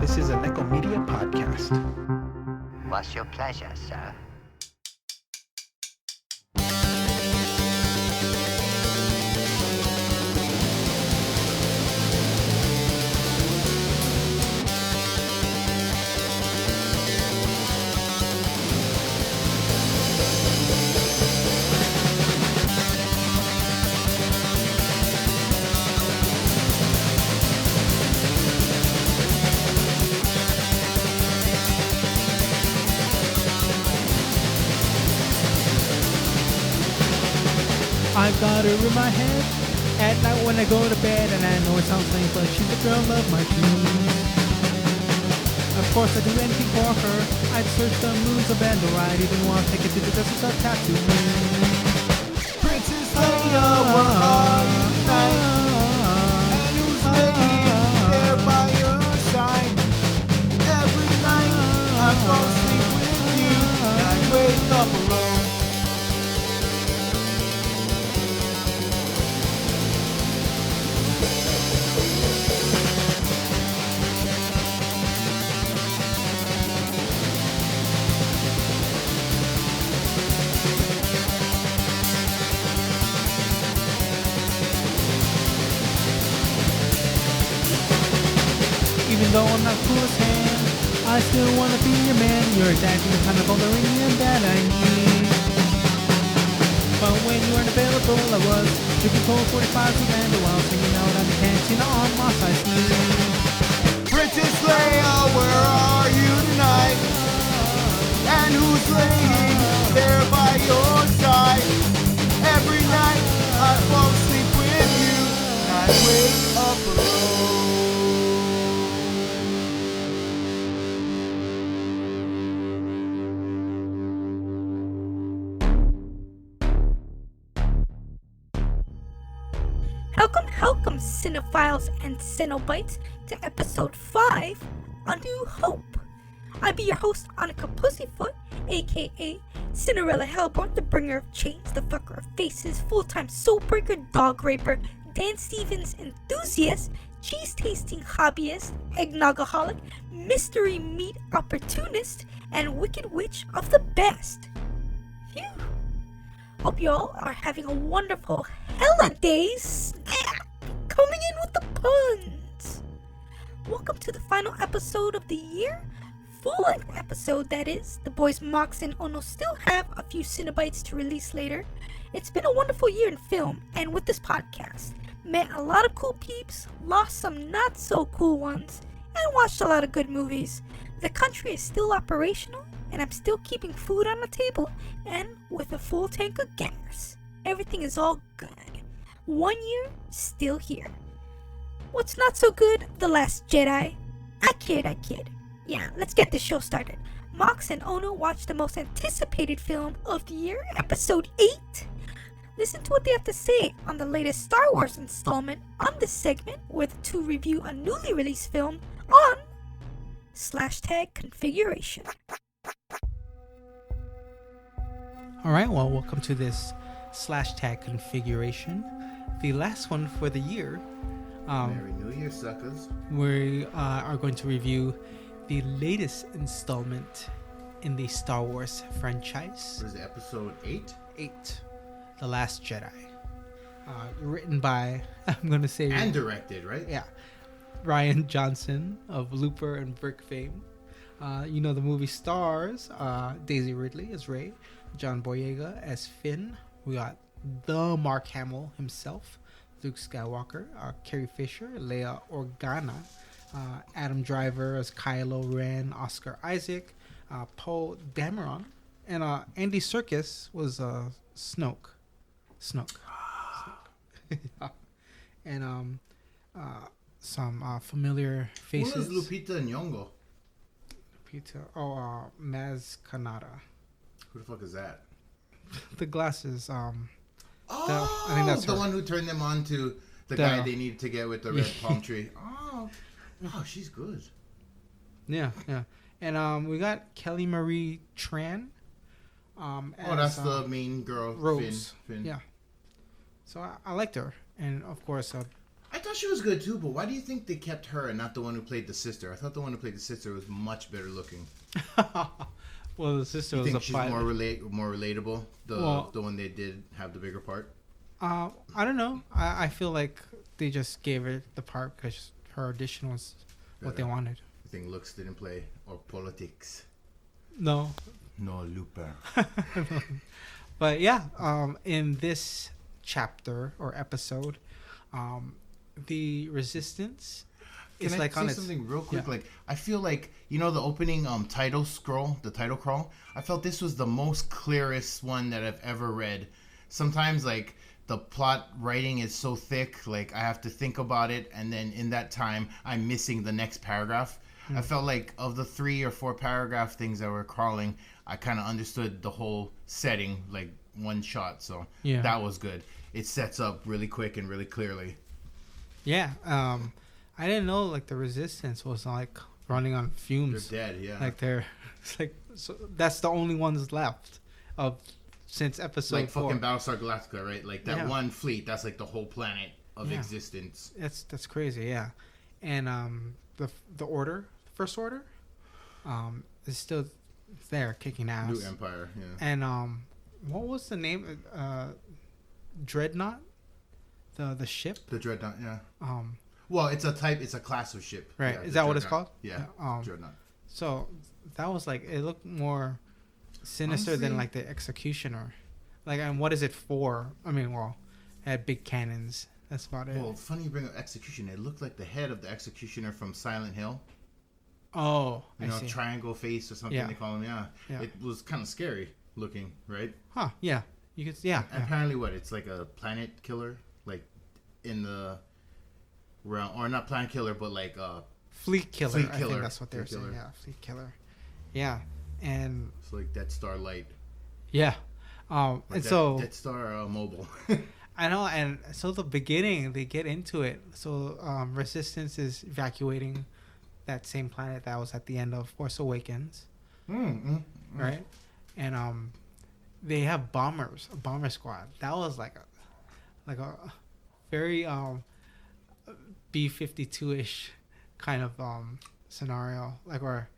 This is a Nekko Media podcast. What's your pleasure, sir? I've got her in my head at night when I go to bed, and I know it sounds lame, but she's the girl of my dreams. Of course, I'd do anything for her. I'd search the moons of Endor. I'd even want to take it to the desert of Tatooine. Princess Leia, where are you tonight? And who's laying there by your side? Every night I fall asleep with you, and I wake up alone. Even though I'm not cool as hand, I still want to be your man. You're exactly the kind of Valerian that I need. But when you weren't available, I was drinking cold 45s with Lando while singing out on the cantina on my side sleeve. Princess Leia, where are you tonight? And who's laying there by your side? Every night I fall asleep with you, and I wake up alone. Welcome, cinephiles and Cenobites, to episode 5, A New Hope. I be your host, Annika Pussyfoot, aka Cinderella Hellborn, the bringer of chains, the fucker of faces, full-time soul-breaker, dog raper, Dan Stevens enthusiast, cheese-tasting hobbyist, eggnogaholic, mystery meat opportunist, and wicked witch of the best. Phew. Hope y'all are having a wonderful holidays. Coming in with the puns. Welcome to the final episode of the year. Full-length episode, that is. The boys Mox and Ono still have a few Cenobites to release later. It's been a wonderful year in film and with this podcast. Met a lot of cool peeps, lost some not so cool ones, and watched a lot of good movies. The country is still operational, and I'm still keeping food on the table and with a full tank of gas. Everything is all good. 1 year, still here. What's not so good? The Last Jedi. I kid. Yeah, let's get the show started. Mox and Ono watched the most anticipated film of the year, episode 8. Listen to what they have to say on the latest Star Wars installment on this segment, where the two review a newly released film on Slashtag Configuration. Alright, well, welcome to this Slashtag Configuration, the last one for the year. Merry New Year, suckers. We are going to review the latest installment in the Star Wars franchise. What is it, episode 8? 8, The Last Jedi. Written by, I'm going to say... And directed, right? Yeah. Rian Johnson of Looper and Brick fame. You know the movie stars Daisy Ridley as Rey, John Boyega as Finn. We got the Mark Hamill himself, Luke Skywalker, Carrie Fisher, Leia Organa, Adam Driver as Kylo Ren, Oscar Isaac, Poe Dameron, and Andy Serkis was Snoke. And some familiar faces. Who is Lupita Nyong'o? Maz Kanata. Who the fuck is that? The glasses. I I think that's the her. one who turned them on to the guy they needed to get with the red palm tree. Oh, she's good. Yeah. And we got Kelly Marie Tran. That's the main girl, Rose. Finn. Yeah. So I liked her, and of course, I thought she was good too, but why do you think they kept her and not the one who played the sister? I thought the one who played the sister was much better looking. Well, the sister You was think a she's pilot. more relatable? The one they did have the bigger part. I don't know. I feel like they just gave her the part because her audition was what they wanted. You think looks didn't play or politics? No. No, Looper. But yeah, in this chapter or episode, the Resistance is Can I like say on its something real quick? yeah. Like, I feel like, you know, the opening title scroll, the title crawl. I felt this was the most clearest one that I've ever read. Sometimes, like, the plot writing is so thick, like, I have to think about it, and then in that time, I'm missing the next paragraph. I felt like of the 3 or 4 paragraph things that were crawling, I kind of understood the whole setting, like, one shot. So Yeah. that was good. It sets up really quick and really clearly. Yeah, I didn't know like the Resistance was like running on They're fumes. dead, yeah. Like it's like so that's the only ones left of since episode like 4. fucking Battlestar Galactica, right? Like that Yeah. one fleet, that's like the whole planet of Yeah. existence. That's crazy, yeah. And the order, first order, is still there kicking ass. New Empire, yeah. And what was the name? Dreadnought, the ship. The Dreadnought, yeah. Um, Well, it's a class of ship. Right. Yeah, Is the that what it's Dreadnought. called? Yeah. Yeah, Dreadnought. so that was like it looked more sinister than Honestly- like the Executioner. Like, and what is it for? I mean, well, it had big cannons. That's about it. Well, funny you bring up Executioner. It looked like the head of the Executioner from Silent Hill. Oh, You I know, see. triangle face or something Yeah. they call him. Yeah. Yeah. It was kind of scary looking, right? Huh? Yeah. You could. Yeah. And apparently, what? It's like a planet killer, like in the realm, or not planet killer, but like Fleet killer. Fleet I killer. think that's what they were Fleet saying. killer. Yeah, fleet killer. Yeah, and it's like Death Star Light. yeah, Or and so Death Star Mobile. I know, and so the beginning they get into it. So Resistance is evacuating that same planet that was at the end of Force Awakens, right? And they have bombers, a bomber squad. That was like a very B-52 ish kind of scenario, like where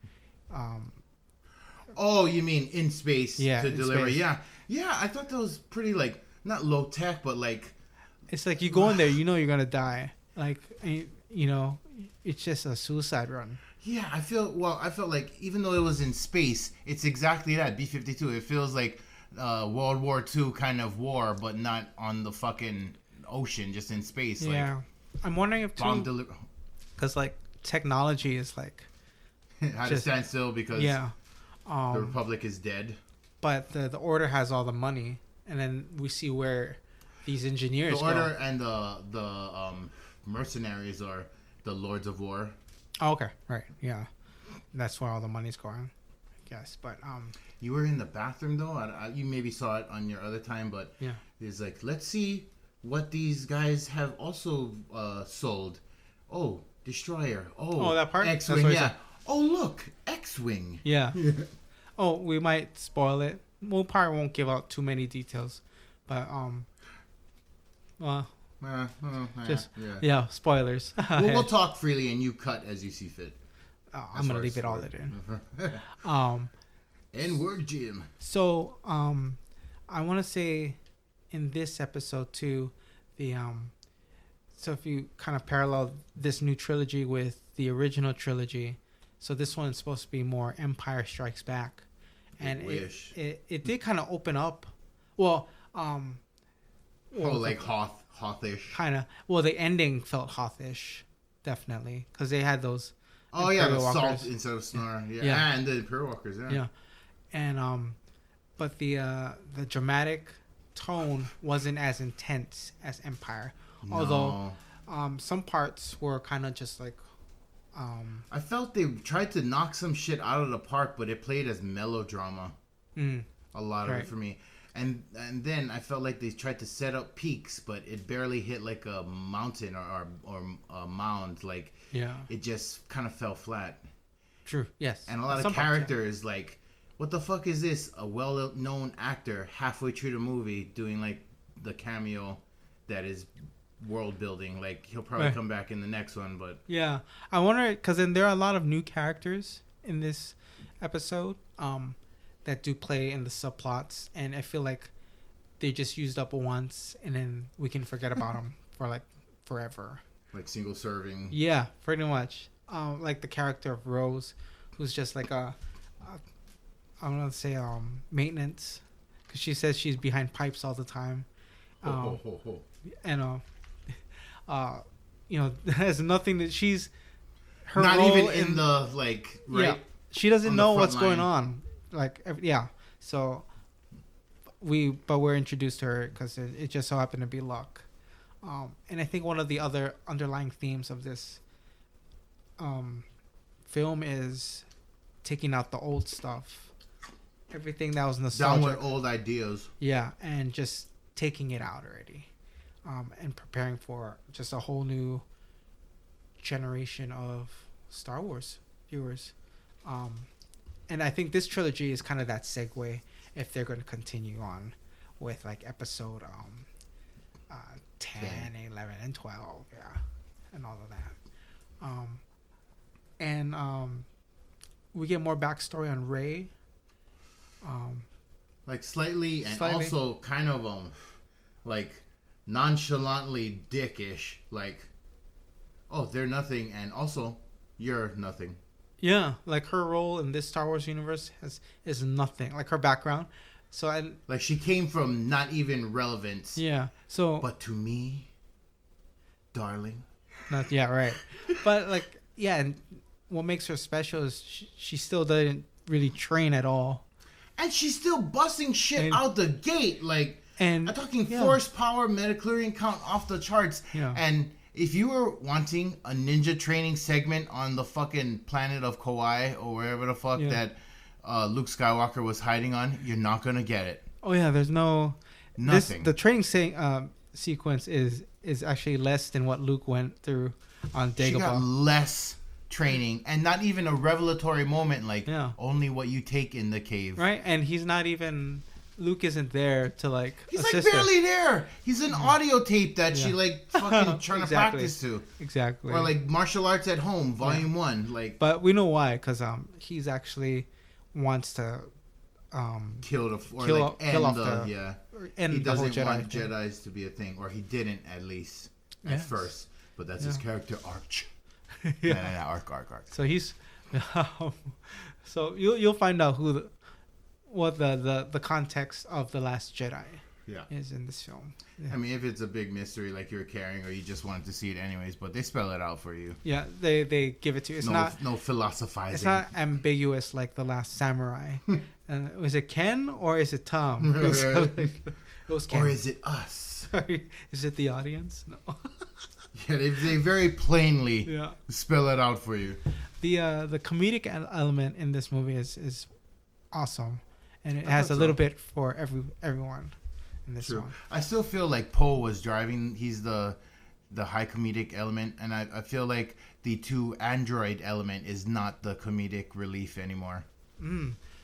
Oh, you mean in space Yeah, to in deliver? space. Yeah. I thought that was pretty like not low tech, but like it's like you go in there, you know you're gonna die. Like you know, it's just a suicide run. yeah. I felt like even though it was in space, it's exactly that B-52. It feels like World War II kind of war, but not on the fucking ocean, just in space. Yeah, I'm wondering if Like bomb too, deliver. because like technology is like Had to just- stand still because yeah, the Republic is dead. but the order has all the money, and then we see where these engineers The Order go. and the mercenaries are the Lords of War. Oh, okay, right, yeah, that's where all the money's going, I guess. But You were in the bathroom though. You maybe saw it on your other time, but yeah, it's like, let's see what these guys have also sold. Oh, destroyer. Oh, that part? That's X-wing. what he Yeah. said. Oh, look, X-wing. yeah. Oh, we might spoil it. We probably won't give out too many details, but well, just yeah, spoilers. We'll talk freely, and you cut as you see fit. I'm gonna leave it all in. N-word Jim. So I want to say in this episode too, the so if you kind of parallel this new trilogy with the original trilogy, so this one is supposed to be more Empire Strikes Back, and wish. it did kind of open up. Well, Like Hothish. kind of. Well, the ending felt Hothish, definitely, because they had those. Oh yeah, the Imperial salt Walkers. instead of Snore. Yeah, Yeah. and the Imperial Walkers. Yeah. Yeah, and but the dramatic tone wasn't as intense as Empire, although some parts were kind of just like I felt they tried to knock some shit out of the park, but it played as melodrama. A lot of Right. it for me. And then I felt like they tried to set up peaks, but it barely hit like a mountain or a mound. Like yeah, it just kind of fell flat. true, yes, And a lot of Some parts, yeah. characters like, what the fuck is this? A well-known actor halfway through the movie doing like the cameo that is world building. Like he'll probably come back in the next one, but yeah, I wonder because then there are a lot of new characters in this episode that do play in the subplots, and I feel like they just used up once, and then we can forget about them for like forever. Like single serving. Yeah, pretty much. Like the character of Rose, who's just like I'm gonna say maintenance, because she says she's behind pipes all the time. And has nothing that she's her not role even in the like right. Yeah, she doesn't know what's line. going on. Like so we're introduced to her because it just so happened to be luck. And I think one of the other underlying themes of this film is taking out the old stuff, everything that was nostalgic, down with old ideas. Yeah, and just taking it out already, and preparing for just a whole new generation of Star Wars viewers. And I think this trilogy is kind of that segue if they're going to continue on with like episode 10, 11, and 12, and all of that. And we get more backstory on Rey. Like slightly, and also kind of like nonchalantly dickish, like, oh, they're nothing, and also you're nothing. Yeah, like her role in this Star Wars universe is nothing. Like her background, like she came from not even relevance. Yeah. So. But to me, darling. Right. But like, yeah, and what makes her special is she still doesn't really train at all. And she's still busting shit out the gate. Like, I'm talking force power, metachlorian count off the charts. Yeah. And if you were wanting a ninja training segment on the fucking planet of Kauai or wherever the fuck that Luke Skywalker was hiding on, you're not going to get it. Oh, yeah, there's nothing. The training sequence is actually less than what Luke went through on Dagobah. She got less training, and not even a revelatory moment, like only what you take in the cave. Right, and he's not even... Luke isn't there to like he's assist like barely her. there. He's an audio tape that she like fucking trying to practice to. Exactly. Or like martial arts at home, volume 1. Like, but we know why, because he's actually wants to kill off the he doesn't want Jedis to be a thing, or he didn't at least at first. But that's his character arc. Arc. So he's so you'll find out what the context of The Last Jedi is in this film. Yeah. I mean, if it's a big mystery like you're carrying, or you just wanted to see it anyways, but they spell it out for you. Yeah, they give it to you. It's no philosophizing. It's not ambiguous like The Last Samurai. And was it Ken or is it Tom? It was Ken. Or is it us? Is it the audience? No. Yeah, they very plainly spell it out for you. The comedic element in this movie is awesome. And it has a little bit for everyone in this one. I still feel like Poe was driving. He's the high comedic element. And I feel like the 2 android element is not the comedic relief anymore.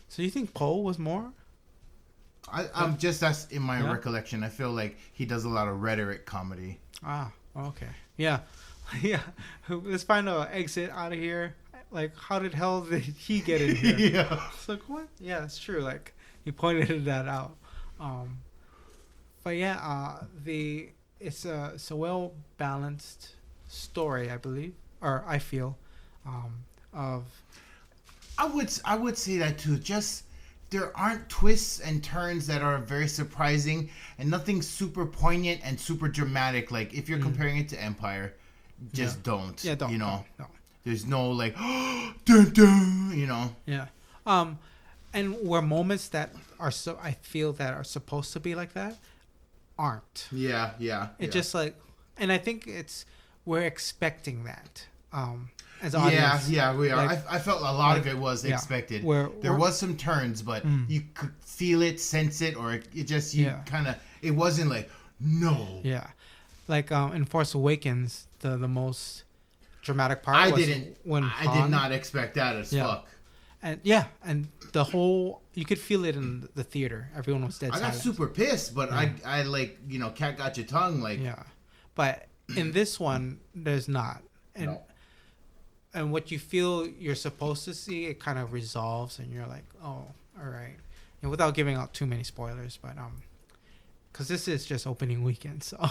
So you think Poe was more? That's in my recollection. I feel like he does a lot of rhetoric comedy. Ah, okay. Yeah. Yeah. Let's find an exit out of here. Like, how did hell did he get in here? Yeah. It's like, what? Yeah, it's true. Like, he pointed that out. But yeah, it's a well balanced story, I believe, or I feel, of. I would say that too. Just there aren't twists and turns that are very surprising, and nothing super poignant and super dramatic. Like if you're comparing it to Empire, just don't. Yeah, don't. You know. Don't. There's no like, dun, dun, you know. Yeah. And where moments that are I feel that are supposed to be like that, aren't. Yeah. It's just like, and I think we're expecting that. As audience. Yeah, we are. Like, I felt a lot of it was expected. There was some turns, but you could feel it, sense it, or it just it wasn't like no. Yeah, like in Force Awakens, the most dramatic part. I did not expect that as fuck. And and the whole, you could feel it in the theater. Everyone was dead silent. I got super pissed, but I like, cat got your tongue, like. Yeah, but in this one, there's not. And No. and what you feel you're supposed to see, it kind of resolves, and you're like, oh, all right. And without giving out too many spoilers, but because this is just opening weekend, so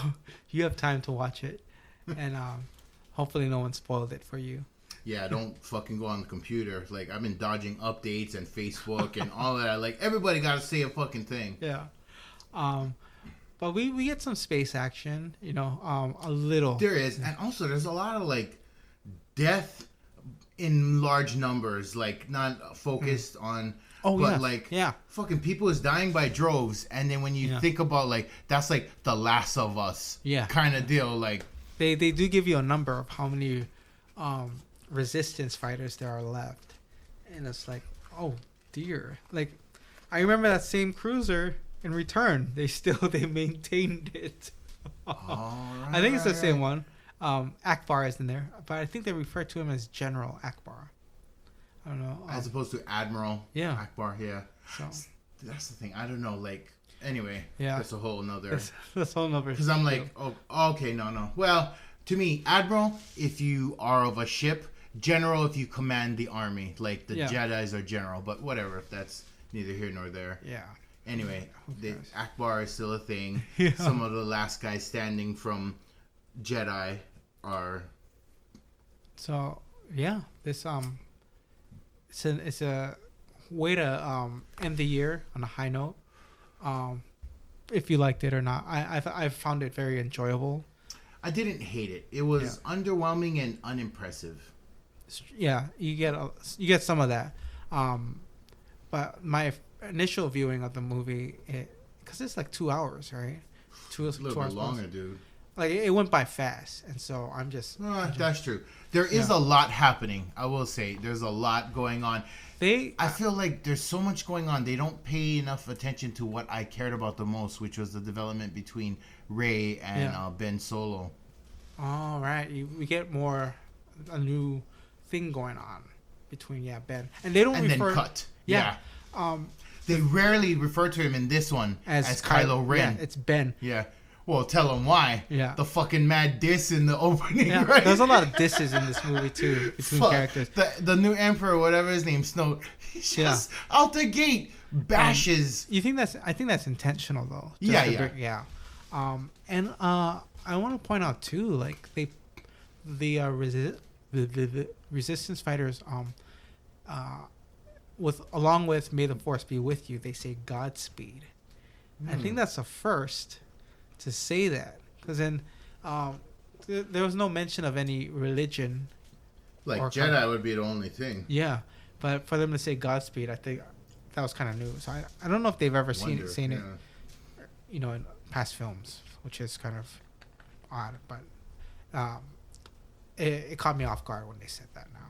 you have time to watch it, and hopefully no one spoiled it for you. Yeah, don't fucking go on the computer. Like, I've been dodging updates and Facebook and all that. Like, everybody got to say a fucking thing. Yeah. But we get some space action, you know, a little. There is. And also, there's a lot of, like, death in large numbers. Like, not focused on... Oh, but, yeah. like, Yeah. fucking people is dying by droves. And then when you think about, like, that's, like, The Last of Us kind of deal. Like... They do give you a number of how many... resistance fighters there are left, and it's like, oh dear. Like, I remember that same cruiser in Return, they maintained it. I think it's the same one. Akbar is in there, but I think they refer to him as General Akbar. I don't know, as opposed to Admiral Akbar. So that's the thing, I don't know, like, anyway, yeah, that's a whole nother because I'm like, oh, okay, no, well, to me, Admiral if you are of a ship, General if you command the army, like the Jedis are general, but whatever, if that's neither here nor there. Yeah. Anyway, the Akbar is still a thing. Yeah. Some of the last guys standing from Jedi are. So yeah, this it's a way to end the year on a high note. If you liked it or not, I found it very enjoyable. I didn't hate it. It was underwhelming and unimpressive. Yeah, you get some of that, but my initial viewing of the movie, because it's like 2 hours, right? A little bit longer, dude. Like, it went by fast, and so I'm just. That's true. There is a lot happening. I will say there's a lot going on. I feel like there's so much going on. They don't pay enough attention to what I cared about the most, which was the development between Rey and Ben Solo. All right, we get a new thing going on between Ben, and they don't refer. Then cut. Yeah. They rarely refer to him in this one as Kylo Ren. Yeah, it's Ben. Yeah. Well, tell him why. Yeah. The fucking mad diss in the opening, yeah, right? There's a lot of disses in this movie, too, between characters. The new Emperor, whatever his name, Snoke, he's just out the gate bashes. I think that's intentional, though. Yeah. And I want to point out, too, like, the resistance fighters, along with "May the Force be with you," they say Godspeed. I think that's a first to say that, because then there was no mention of any religion. Like Jedi would be the only thing. Yeah, but for them to say Godspeed, I think that was kind of new. So I don't know if they've ever seen it, you know, in past films, which is kind of odd. But it caught me off guard when they said that now.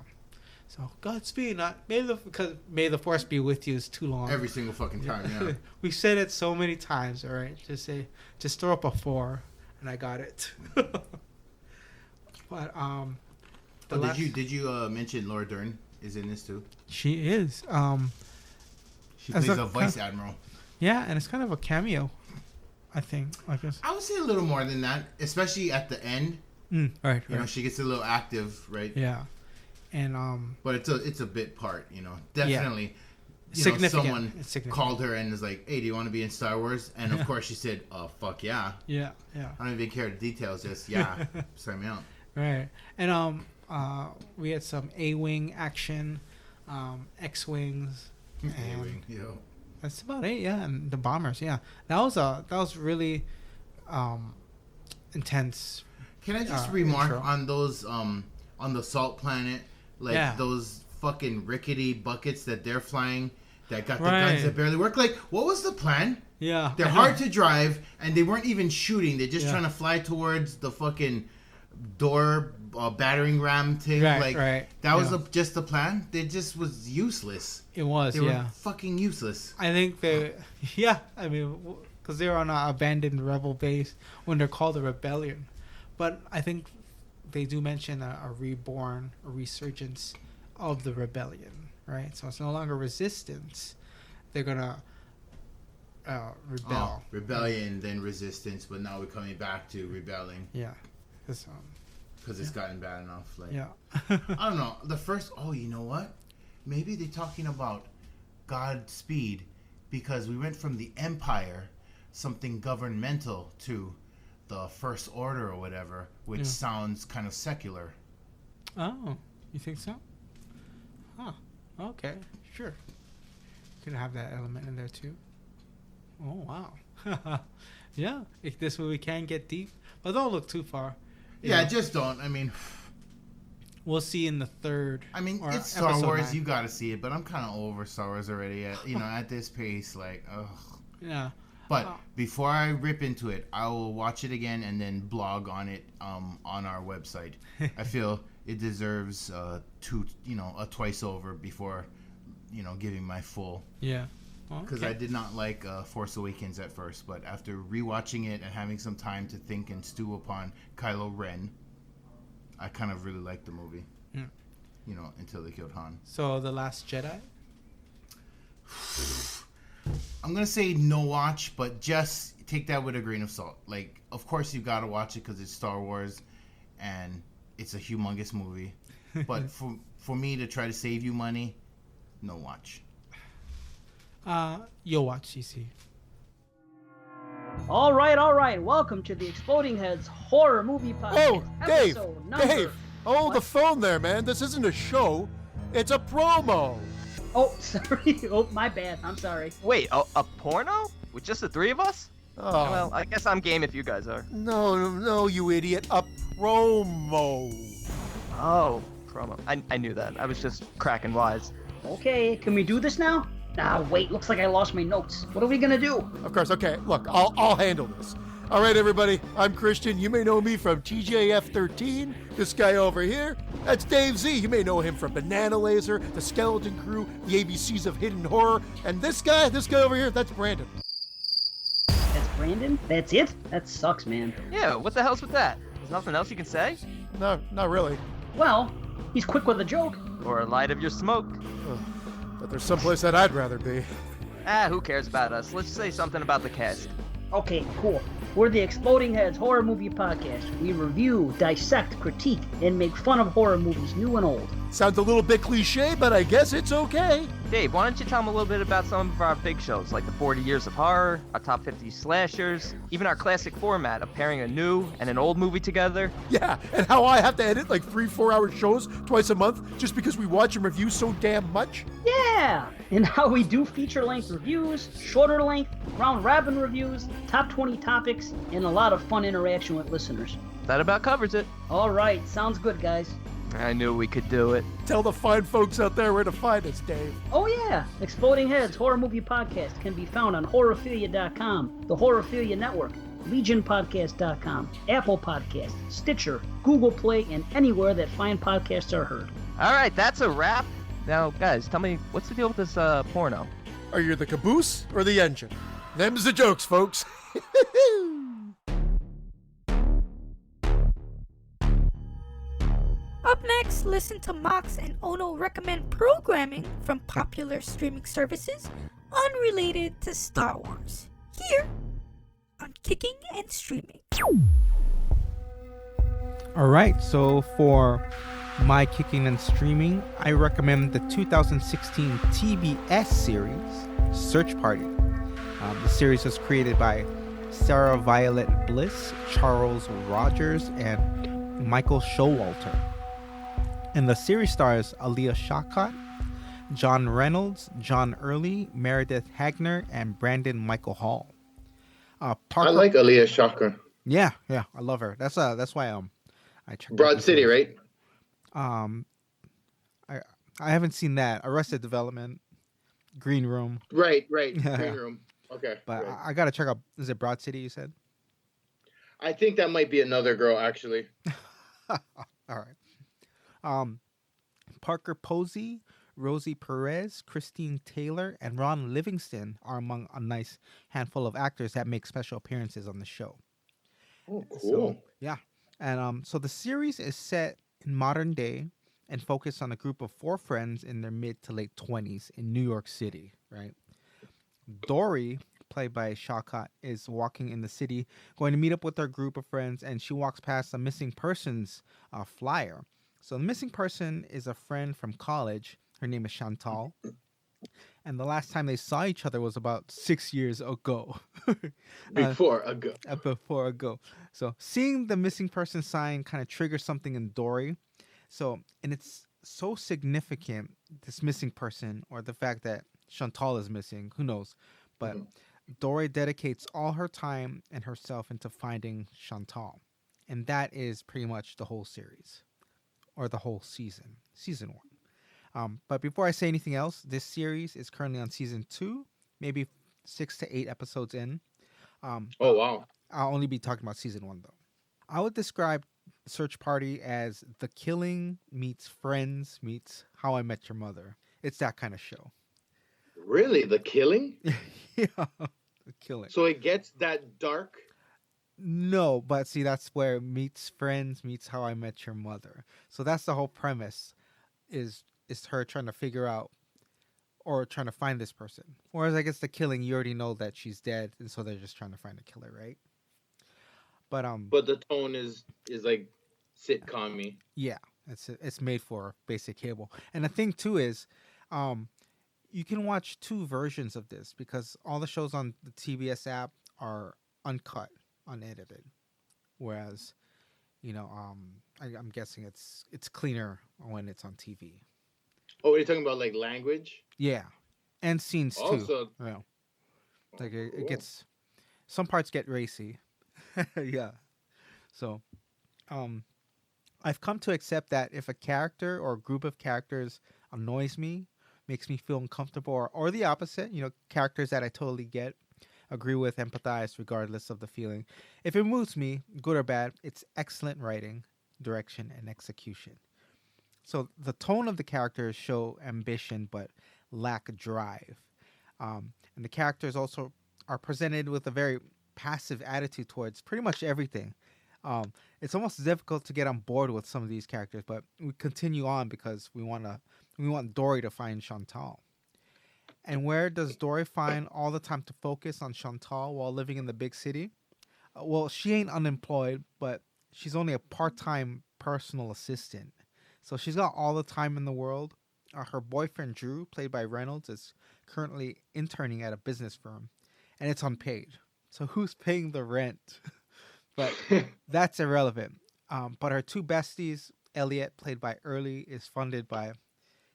So Godspeed, not because May the Force be with you is too long. Every single fucking time, yeah. We've said it so many times, all right? Just throw up a 4, and I got it. But did you mention Laura Dern is in this too? She is. She plays a vice admiral. Yeah, and it's kind of a cameo, I think. I guess. I would say a little more than that, especially at the end. Right. You know, she gets a little active, right? Yeah. And but it's a bit part, you know. Definitely. Yeah. You know, someone called her and was like, "Hey, do you want to be in Star Wars?" And of course she said, "Fuck yeah." Yeah. I don't even care the details, just sign me out. Right. And we had some A-wing action, X-wings. A-wing, that's about it, yeah. And the bombers, yeah. That was really intense. Can I just remark on those on the Salt Planet, like those fucking rickety buckets that they're flying that got the guns that barely work? Like, what was the plan? Yeah. They're hard to drive, and they weren't even shooting. They're just trying to fly towards the fucking door battering ram thing. That was just the plan. They just was useless. It was, they were fucking useless. I think I mean, because they're on an abandoned rebel base when they're called a rebellion. But I think they do mention a resurgence of the rebellion, right? So it's no longer resistance. They're gonna rebel. Rebellion, then resistance, but now we're coming back to rebelling. Yeah. Because it's gotten bad enough. Like, yeah. I don't know. The first... Oh, you know what? Maybe they're talking about Godspeed because we went from the Empire, something governmental, to the First Order or whatever, which sounds kind of secular. Oh, you think so? Huh. Okay, sure. Could have that element in there too. Oh, wow. Yeah, if this movie can get deep, but don't look too far. Yeah, just don't. I mean... We'll see in the third. I mean, it's Star Wars. 9. You got to see it, but I'm kind of over Star Wars already. At this pace, like, ugh. Yeah. But before I rip into it, I will watch it again and then blog on it on our website. I feel it deserves a twice over before, giving my full. Yeah. Because I did not like Force Awakens at first, but after rewatching it and having some time to think and stew upon Kylo Ren, I kind of really liked the movie. Until they killed Han. So The Last Jedi? I'm going to say no watch, but just take that with a grain of salt. Like, of course you got to watch it because it's Star Wars and it's a humongous movie. But for me to try to save you money, no watch. You'll watch, CC. All right. Welcome to the Exploding Heads Horror Movie Podcast. Oh, Dave, hold the phone there, man. This isn't a show. It's a promo. Oh, sorry. Oh, my bad. I'm sorry. Wait, a porno? With just the three of us? Oh. Well, I guess I'm game if you guys are. No, you idiot. A promo. Oh, promo. I knew that. I was just cracking wise. Okay, can we do this now? Nah, wait, looks like I lost my notes. What are we gonna do? Of course, okay. Look, I'll handle this. All right, everybody. I'm Christian. You may know me from TJF13. This guy over here, that's Dave Z. You may know him from Banana Laser, The Skeleton Crew, the ABCs of Hidden Horror. And this guy over here, that's Brandon. That's Brandon? That's it? That sucks, man. Yeah, what the hell's with that? There's nothing else you can say? No, not really. Well, he's quick with a joke. Or a light of your smoke. But there's someplace that I'd rather be. Who cares about us? Let's say something about the cast. Okay, cool. We're the Exploding Heads Horror Movie Podcast. We review, dissect, critique, and make fun of horror movies, new and old. Sounds a little bit cliche, but I guess it's okay. Dave, why don't you tell them a little bit about some of our big shows, like the 40 Years of Horror, our top 50 slashers, even our classic format of pairing a new and an old movie together. Yeah, and how I have to edit like 3-4 hour shows twice a month just because we watch and review so damn much. Yeah, and how we do feature-length reviews, shorter length, round-robin reviews, top 20 topics, and a lot of fun interaction with listeners. That about covers it. All right, sounds good, guys. I knew we could do it. Tell the fine folks out there where to find us, Dave. Oh yeah, Exploding Heads Horror Movie Podcast can be found on Horrorphilia.com, the Horrorphilia Network, LegionPodcast.com, Apple Podcasts, Stitcher, Google Play, and anywhere that fine podcasts are heard. All right, that's a wrap. Now, guys, tell me, what's the deal with this porno? Are you the caboose or the engine? Them's the jokes, folks. Up next, listen to Mox and Ono recommend programming from popular streaming services unrelated to Star Wars. Here on Kicking and Streaming. All right, so for my Kicking and Streaming, I recommend the 2016 TBS series, Search Party. The series was created by Sarah Violet Bliss, Charles Rogers, and Michael Showalter. And the series stars Aaliyah Shawkat, John Reynolds, John Early, Meredith Hagner, and Brandon Michael Hall. I like Aaliyah Shawkat. Yeah, I love her. That's why I checked. Broad City, right? I haven't seen that. Arrested Development, Green Room. Right. Green Room. Okay. But right. I gotta check out. Is it Broad City? You said. I think that might be another girl, actually. All right. Parker Posey, Rosie Perez, Christine Taylor, and Ron Livingston are among a nice handful of actors that make special appearances on the show. Oh, cool. So, yeah. And so the series is set in modern day and focused on a group of 4 friends in their mid to late 20s in New York City, right? Dory, played by Shawkat, is walking in the city, going to meet up with her group of friends, and she walks past a missing persons flyer. So the missing person is a friend from college. Her name is Chantal. And the last time they saw each other was about 6 years ago. Before ago. Before ago. So seeing the missing person sign kind of triggers something in Dory. So, and it's so significant, this missing person, or the fact that Chantal is missing, who knows. But Dory dedicates all her time and herself into finding Chantal. And that is pretty much the whole series, or the whole season 1. But before I say anything else, this series is currently on season 2, maybe 6 to 8 episodes in. Oh, wow. I'll only be talking about season 1, though. I would describe Search Party as The Killing meets Friends meets How I Met Your Mother. It's that kind of show. Really? The Killing? Yeah, The Killing. So it gets that dark? No, but see, that's where meets Friends meets How I Met Your Mother. So that's the whole premise, is her trying to figure out or trying to find this person. Whereas I guess The Killing, you already know that she's dead, and so they're just trying to find a killer, right? But the tone is like sitcom-y. Yeah, it's made for basic cable. And the thing too is, you can watch 2 versions of this because all the shows on the TBS app are uncut, unedited. Whereas, I'm guessing it's cleaner when it's on TV. Oh, are you talking about like language? Yeah, and scenes also, too. Yeah, like it gets, some parts get racy. Yeah, so, I've come to accept that if a character or a group of characters annoys me, makes me feel uncomfortable, or the opposite, characters that I totally get, agree with, empathize, regardless of the feeling. If it moves me, good or bad, it's excellent writing, direction, and execution. So the tone of the characters show ambition but lack drive. And the characters also are presented with a very passive attitude towards pretty much everything. It's almost difficult to get on board with some of these characters, but we continue on because we want Dory to find Chantal. And where does Dory find all the time to focus on Chantal while living in the big city? Well, she ain't unemployed, but she's only a part-time personal assistant. So she's got all the time in the world. Her boyfriend, Drew, played by Reynolds, is currently interning at a business firm, and it's unpaid. So who's paying the rent? But that's irrelevant. But her 2 besties, Elliot, played by Early, is funded by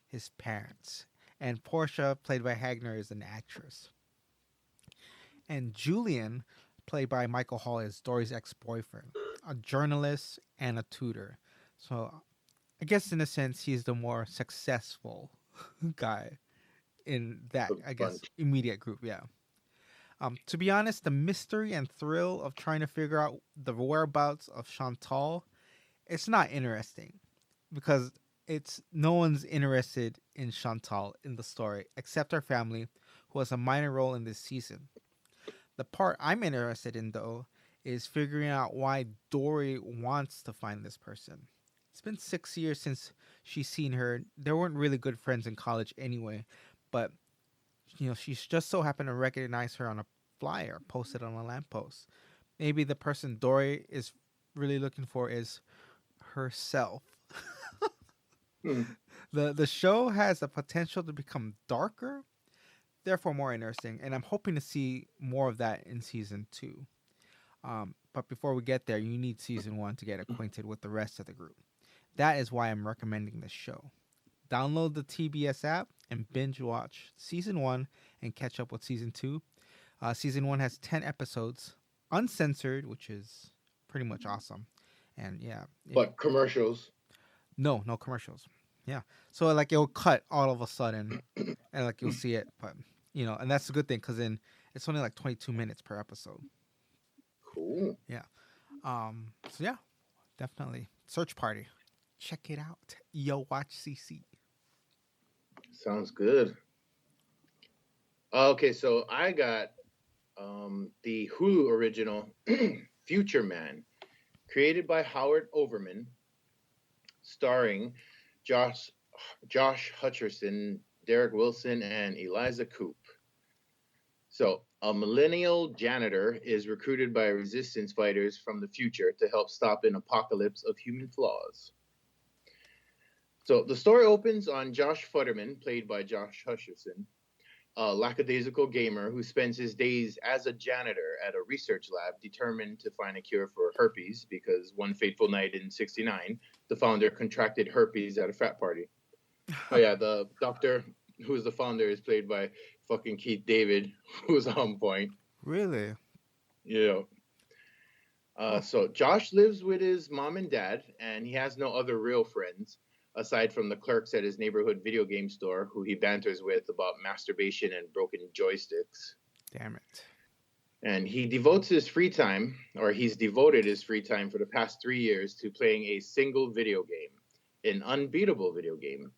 his parents. And Portia, played by Hagner, is an actress. And Julian, played by Michael Hall, is Dory's ex-boyfriend, a journalist and a tutor. So I guess in a sense, he's the more successful guy in that, I guess, immediate group, yeah. To be honest, the mystery and thrill of trying to figure out the whereabouts of Chantal, it's not interesting because no one's interested in Chantal in the story except her family, who has a minor role in this season. The part I'm interested in, though, is figuring out why Dory wants to find this person. It's been 6 years since she's seen her. They weren't really good friends in college anyway, but she's just so happened to recognize her on a flyer posted on a lamppost. Maybe the person Dory is really looking for is herself. The show has the potential to become darker, therefore more interesting, and I'm hoping to see more of that in season 2. But before we get there, you need season 1 to get acquainted with the rest of the group. That is why I'm recommending this show. Download the TBS app and binge watch season 1 and catch up with season 2. Season 1 has 10 episodes, uncensored, which is pretty much awesome. And yeah. But commercials? No commercials. Yeah. So like it'll cut all of a sudden and like you'll see it. But, and that's a good thing because then it's only like 22 minutes per episode. Cool. Yeah. So yeah, definitely. Search Party. Check it out. Yo, watch CC. Sounds good. Okay, so I got the Hulu original Future Man, created by Howard Overman, starring Josh Hutcherson, Derek Wilson, and Eliza Coupe. So A millennial janitor is recruited by resistance fighters from the future to help stop an apocalypse of human flaws. So the story opens on Josh Futterman, played by Josh Hutcherson, a lackadaisical gamer who spends his days as a janitor at a research lab determined to find a cure for herpes because one fateful night in 1969, the founder contracted herpes at a frat party. Oh yeah, the doctor who is the founder is played by fucking Keith David, who's on point. Really? Yeah. So Josh lives with his mom and dad, and he has no other real friends aside from the clerks at his neighborhood video game store who he banters with about masturbation and broken joysticks. Damn it. And he devotes his free time, or he's devoted his free time for the past 3 years to playing a single video game, an unbeatable video game.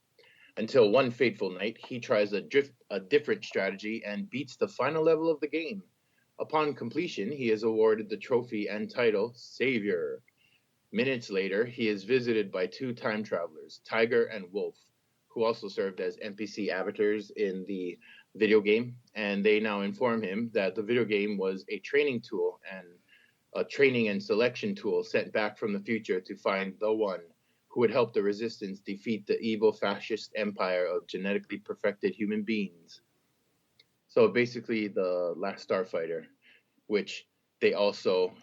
Until one fateful night, he tries a different strategy and beats the final level of the game. Upon completion, he is awarded the trophy and title, Savior. Minutes later, he is visited by two time travelers, Tiger and Wolf, who also served as NPC avatars in the video game, and they now inform him that the video game was a training tool and a training and selection tool sent back from the future to find the one who would help the resistance defeat the evil fascist empire of genetically perfected human beings. So basically the last Starfighter, which they also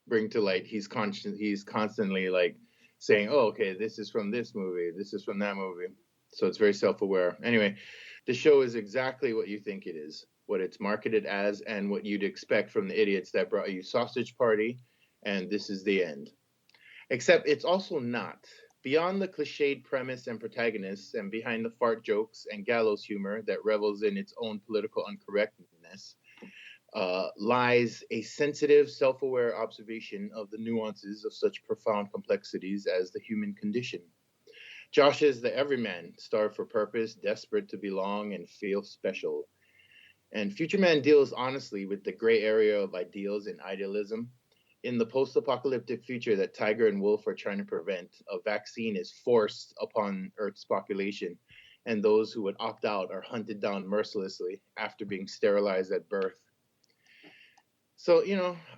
bring to light. He's constantly like saying, oh, okay, this is from this movie, this is from that movie. So it's very self-aware. Anyway, the show is exactly what you think it is, what it's marketed as, and what you'd expect from the idiots that brought you Sausage Party and This Is the End. Except it's also not. Beyond the cliched premise and protagonists, and behind the fart jokes and gallows humor that revels in its own political uncorrectness, lies a sensitive, self-aware observation of the nuances of such profound complexities as the human condition. Josh is the everyman, starved for purpose, desperate to belong and feel special. And Future Man deals honestly with the gray area of ideals and idealism. In the post-apocalyptic future that Tiger and Wolf are trying to prevent, a vaccine is forced upon Earth's population, and those who would opt out are hunted down mercilessly after being sterilized at birth. So,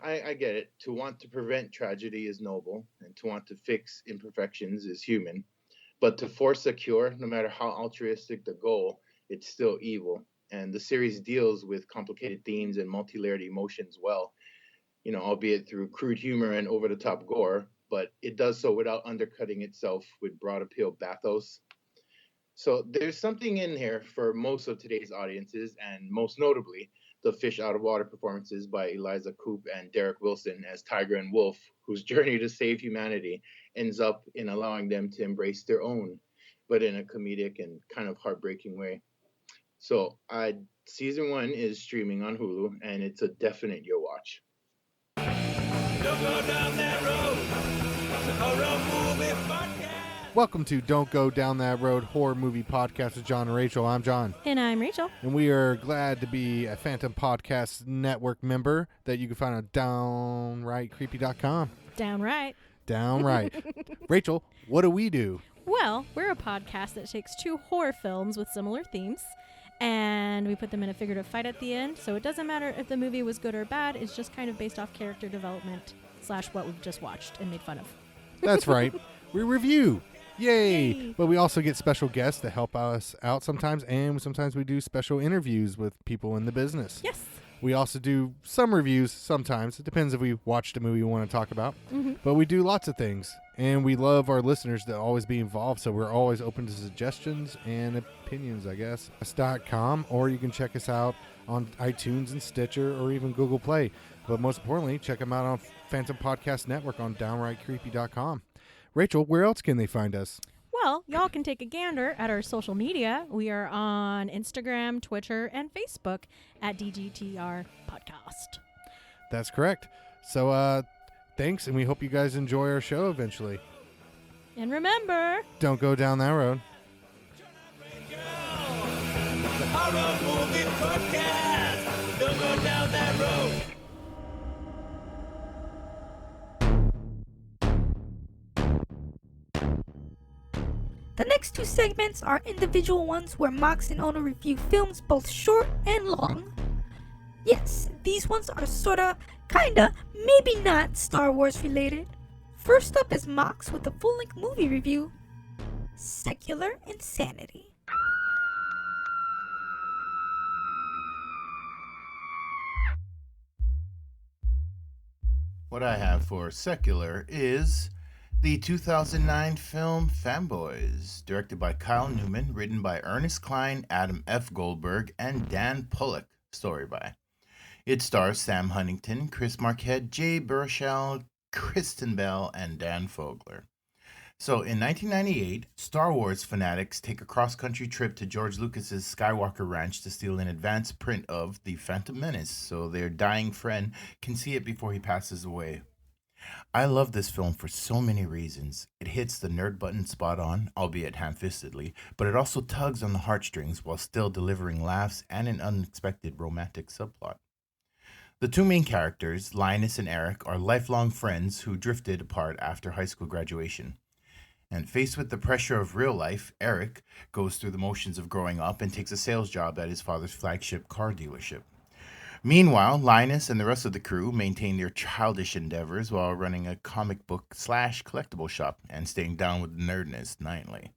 I get it. To want to prevent tragedy is noble, and to want to fix imperfections is human. But to force a cure, no matter how altruistic the goal, it's still evil. And the series deals with complicated themes and multi-layered emotions well, albeit through crude humor and over-the-top gore, but it does so without undercutting itself with broad appeal bathos. So there's something in here for most of today's audiences, and most notably, the fish out of water performances by Eliza Coupe and Derek Wilson as Tiger and Wolf, whose journey to save humanity ends up in allowing them to embrace their own, but in a comedic and kind of heartbreaking way. So season 1 is streaming on Hulu, and it's a definite yo watch. Don't go down that road. It's a horror movie podcast. Welcome to Don't Go Down That Road Horror Movie Podcast with John and Rachel. I'm John. And I'm Rachel. And we are glad to be a Phantom Podcast Network member that you can find on downrightcreepy.com. Downright. Rachel, what do we do? Well, we're a podcast that takes two horror films with similar themes, and we put them in a figurative fight at the end, so it doesn't matter if the movie was good or bad. It's just kind of based off character development / what we've just watched and made fun of. That's right. We review. Yay! But we also get special guests to help us out sometimes, and sometimes we do special interviews with people in the business. Yes. We also do some reviews sometimes. It depends if we watched a movie we want to talk about. Mm-hmm. But we do lots of things. And we love our listeners to always be involved, so we're always open to suggestions and opinions, I guess. S2EP5.com, or you can check us out on iTunes and Stitcher or even Google Play. But most importantly, check them out on Phantom Podcast Network on downrightcreepy.com. Rachel, where else can they find us? Well, y'all can take a gander at our social media. We are on Instagram, Twitter, and Facebook at DGTR Podcast. That's correct. So, thanks, and we hope you guys enjoy our show eventually. And remember, don't go down that road. The horror movie podcast. Don't go down that road. The next two segments are individual ones where Mox and Ono review films both short and long. Yes, these ones are sorta, kinda, maybe not Star Wars related. First up is Mox with a full-length movie review, Secular Insanity. What I have for Secular is the 2009 film Fanboys, directed by Kyle Newman, written by Ernest Cline, Adam F. Goldberg, and Dan Bullock, story by. It stars Sam Huntington, Chris Marquette, Jay Baruchel, Kristen Bell, and Dan Fogler. So, in 1998, Star Wars fanatics take a cross-country trip to George Lucas's Skywalker Ranch to steal an advanced print of The Phantom Menace so their dying friend can see it before he passes away. I love this film for so many reasons. It hits the nerd button spot on, albeit ham-fistedly, but it also tugs on the heartstrings while still delivering laughs and an unexpected romantic subplot. The two main characters, Linus and Eric, are lifelong friends who drifted apart after high school graduation. And faced with the pressure of real life, Eric goes through the motions of growing up and takes a sales job at his father's flagship car dealership. Meanwhile, Linus and the rest of the crew maintain their childish endeavors while running a comic book / collectible shop and staying down with nerdness nightly.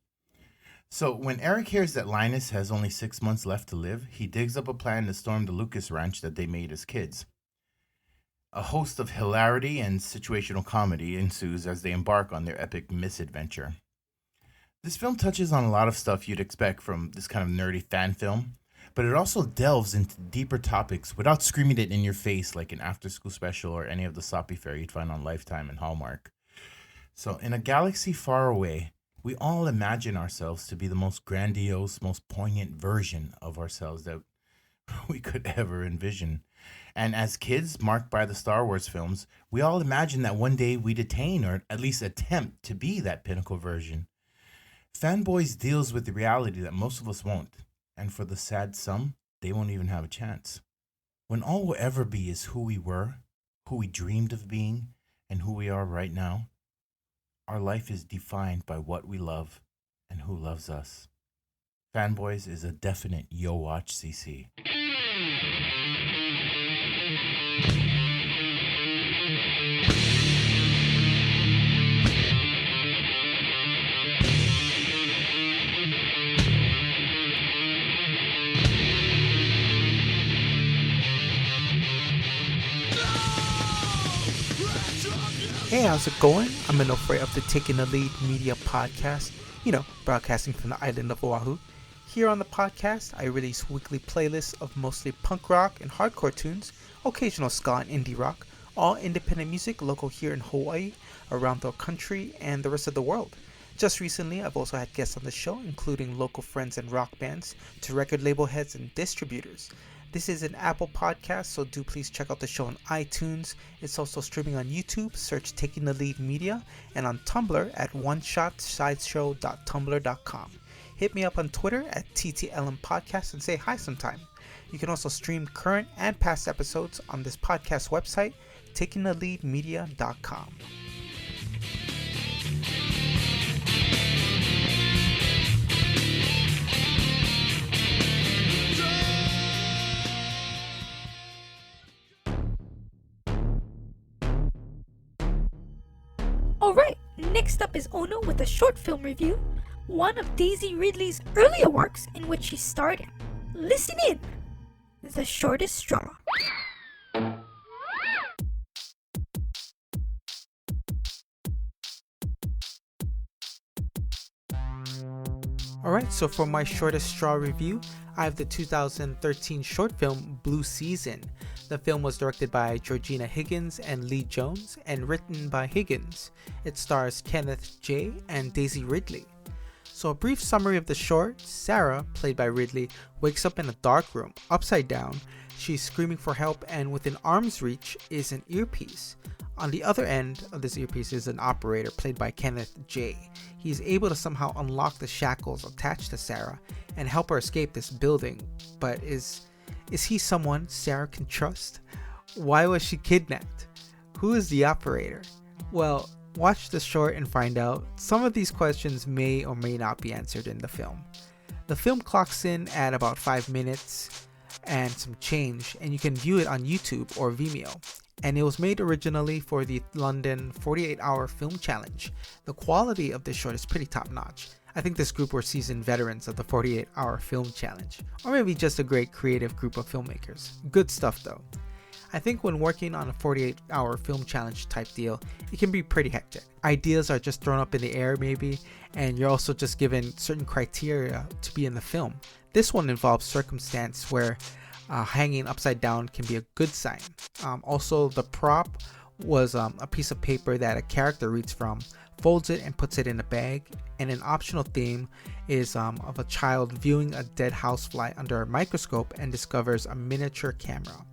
So when Eric hears that Linus has only 6 months left to live, he digs up a plan to storm the Lucas ranch that they made as kids. A host of hilarity and situational comedy ensues as they embark on their epic misadventure. This film touches on a lot of stuff you'd expect from this kind of nerdy fan film, but it also delves into deeper topics without screaming it in your face like an after-school special or any of the soppy fare you'd find on Lifetime and Hallmark. So, in a galaxy far away, we all imagine ourselves to be the most grandiose, most poignant version of ourselves that we could ever envision. And as kids marked by the Star Wars films, we all imagine that one day we'd attain or at least attempt to be that pinnacle version. Fanboys deals with the reality that most of us won't, and for the sad some, they won't even have a chance. When all we'll ever be is who we were, who we dreamed of being, and who we are right now, our life is defined by what we love and who loves us. Fanboys is a definite yo watch CC. Hey, how's it going? I'm Mele of the Taking the Lead Media Podcast, broadcasting from the island of Oahu. Here on the podcast, I release weekly playlists of mostly punk rock and hardcore tunes, occasional ska and indie rock, all independent music local here in Hawaii, around the country, and the rest of the world. Just recently, I've also had guests on the show, including local friends and rock bands, to record label heads and distributors. This is an Apple podcast, so do please check out the show on iTunes. It's also streaming on YouTube, search Taking the Lead Media, and on Tumblr at oneshotsideshow.tumblr.com. Hit me up on Twitter at TTLM Podcast and say hi sometime. You can also stream current and past episodes on this podcast website, takingtheleadmedia.com. Alright, next up is Ono with a short film review, one of Daisy Ridley's earlier works in which she starred in. Listen in! The Shortest Straw. Alright, so for my Shortest Straw review, I have the 2013 short film Blue Season. The film was directed by Georgina Higgins and Lee Jones and written by Higgins. It stars Kenneth J. and Daisy Ridley. So a brief summary of the short: Sarah, played by Ridley, wakes up in a dark room, upside down. She's screaming for help, and within arm's reach is an earpiece. On the other end of this earpiece is an operator played by Kenneth J. He's able to somehow unlock the shackles attached to Sarah and help her escape this building. But is he someone Sarah can trust? Why was she kidnapped? Who is the operator? Well, Watch the short and find out. Some of these questions may or may not be answered in the film. The film clocks in at about 5 minutes and some change, and you can view it on YouTube or Vimeo. And it was made originally for the London 48-hour film challenge. The quality of this short is pretty top notch. I think this group were seasoned veterans of the 48-hour film challenge, or maybe just a great creative group of filmmakers. Good stuff though. I think when working on a 48-hour film challenge type deal, it can be pretty hectic. Ideas are just thrown up in the air maybe, and you're also just given certain criteria to be in the film. This one involves circumstance where hanging upside down can be a good sign. Also, the prop was a piece of paper that a character reads from, folds it and puts it in a bag, and an optional theme is of a child viewing a dead housefly under a microscope and discovers a miniature camera.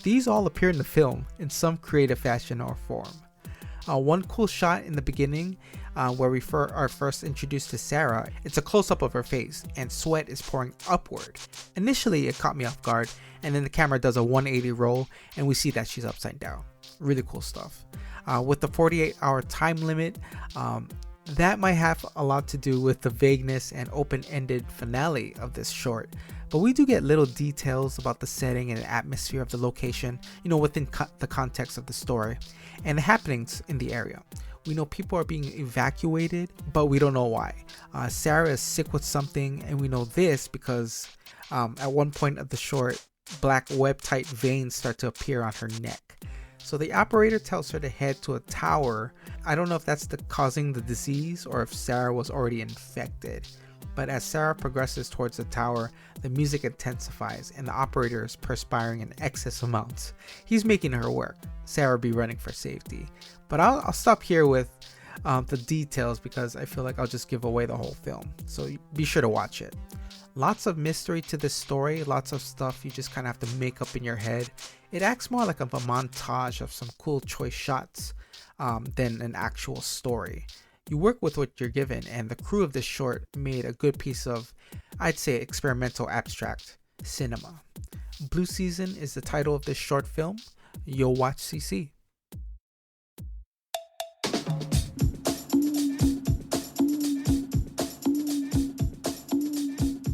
These all appear in the film in some creative fashion or form. One cool shot in the beginning where we are first introduced to Sarah, it's a close-up of her face and sweat is pouring upward. Initially it caught me off guard, and then the camera does a 180 roll and we see that she's upside down. Really cool stuff. With the 48-hour time limit, that might have a lot to do with the vagueness and open-ended finale of this short. But we do get little details about the setting and the atmosphere of the location, within the context of the story, and the happenings in the area. We know people are being evacuated, but we don't know why. Sarah is sick with something, and we know this because at one point of the short, black web-tight veins start to appear on her neck. So the operator tells her to head to a tower. I don't know if that's causing the disease or if Sarah was already infected. But as Sarah progresses towards the tower, the music intensifies and the operator is perspiring in excess amounts. He's making her work. Sarah be running for safety. But I'll stop here with the details because I feel like I'll just give away the whole film. So be sure to watch it. Lots of mystery to this story, lots of stuff you just kind of have to make up in your head. It acts more like a montage of some cool choice shots than an actual story. You work with what you're given, and the crew of this short made a good piece of, I'd say, experimental abstract cinema. Blue Season is the title of this short film. You'll watch CC.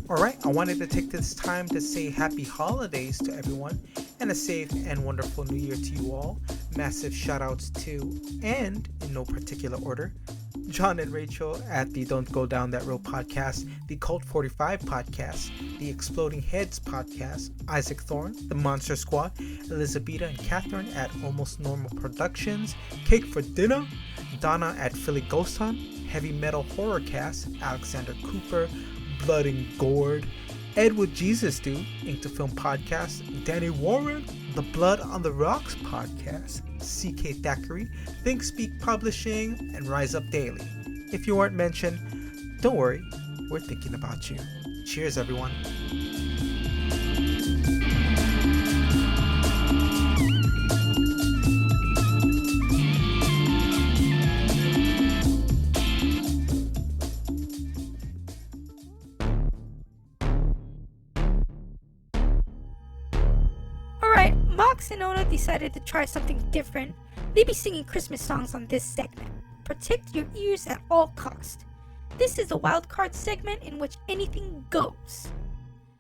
Alright, I wanted to take this time to say happy holidays to everyone and a safe and wonderful new year to you all. Massive shout outs to, and in no particular order, John and Rachel at the Don't Go Down That Road podcast, the Cult 45 podcast, the Exploding Heads podcast, Isaac Thorne, the Monster Squad, Elizabeth and Catherine at Almost Normal Productions, Cake for Dinner, Donna at Philly Ghost Hunt, Heavy Metal Horror Cast, Alexander Cooper, Blood and Gourd, Edward Jesus Do, Ink to Film Podcast, Danny Warren, The Blood on the Rocks Podcast, CK Thackeray, Think Speak Publishing, and Rise Up Daily. If you weren't mentioned, don't worry, we're thinking about you. Cheers, everyone. Mox and Ona decided to try something different. They'd be singing Christmas songs on this segment. Protect your ears at all costs. This is a wildcard segment in which anything goes.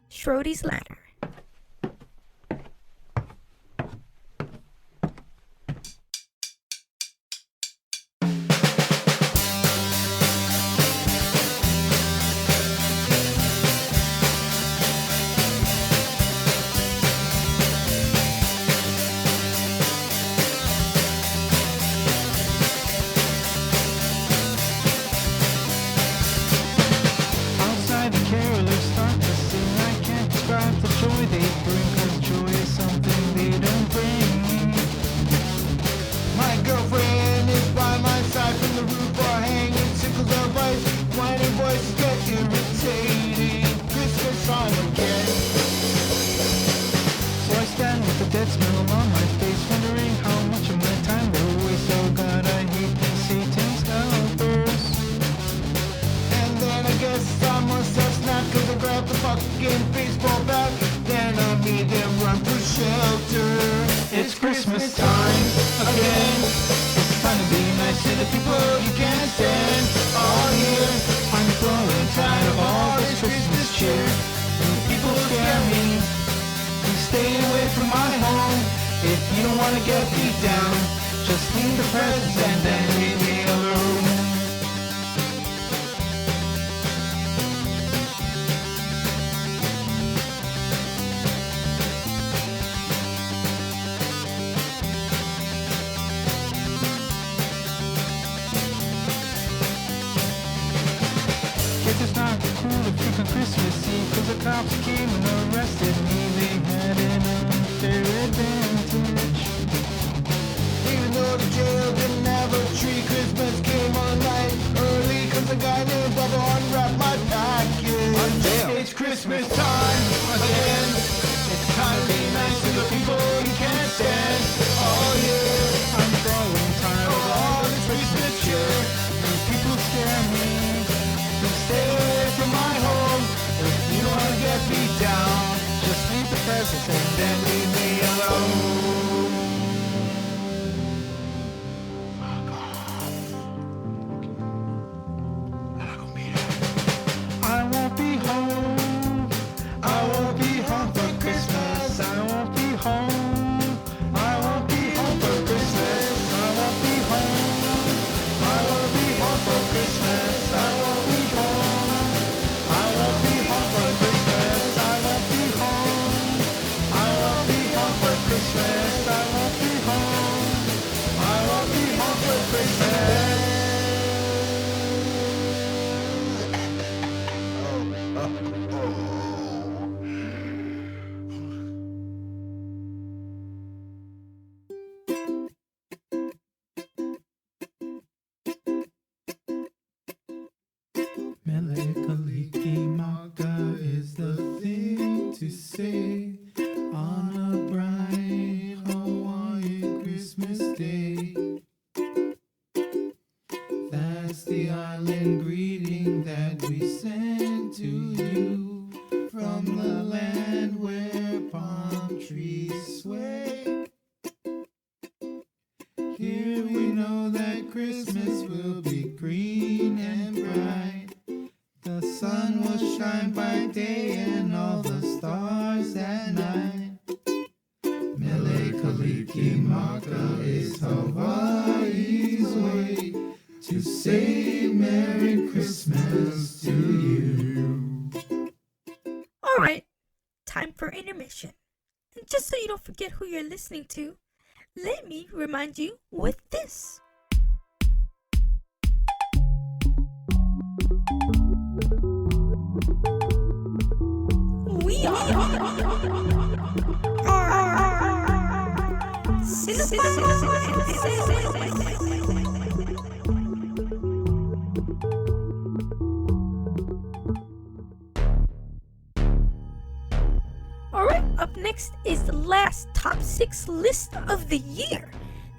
Schrody's Ladder. It's Christmas time again. It's time to be nice to the people get beat down, just leave the presents and then leave me alone. Guess it's not cool to freak on Christmas Eve, 'cause the cops came and arrested me. They had an unfair advantage. Even though the jail didn't have a tree, Christmas came on night early, 'cause a guy named Bubba unwrapped my package. It's Christmas time again. It's time to be nice to the people you can't stand. Oh yeah, I'm growing tired of all this Christmas cheer. these people scare me. Stay away from my home if you wanna get beat down. Just leave the presents and then leave me alone. I won't be home. I won't be home for Christmas. I won't be home. I won't be home for Christmas. I won't be home. I won't be home for Christmas. I won't be home. I won't be home for Christmas. I won't be home. I won't be home for Christmas. I won't be home. I won't be home for Christmas. Mele Kalikimaka is the thing to say on a bright Hawaiian Christmas day. That's the island greeting that we send to you from the land where palm trees sway. Here we know that Christmas will be green and bright. The sun will shine by day and all the stars at night. Mele Kalikimaka is Hawaii's way to say Merry Christmas to you. Alright, time for intermission. And just so you don't forget who you're listening to, let me remind you with this. We are Alright, up next is the last top 6 list of the year.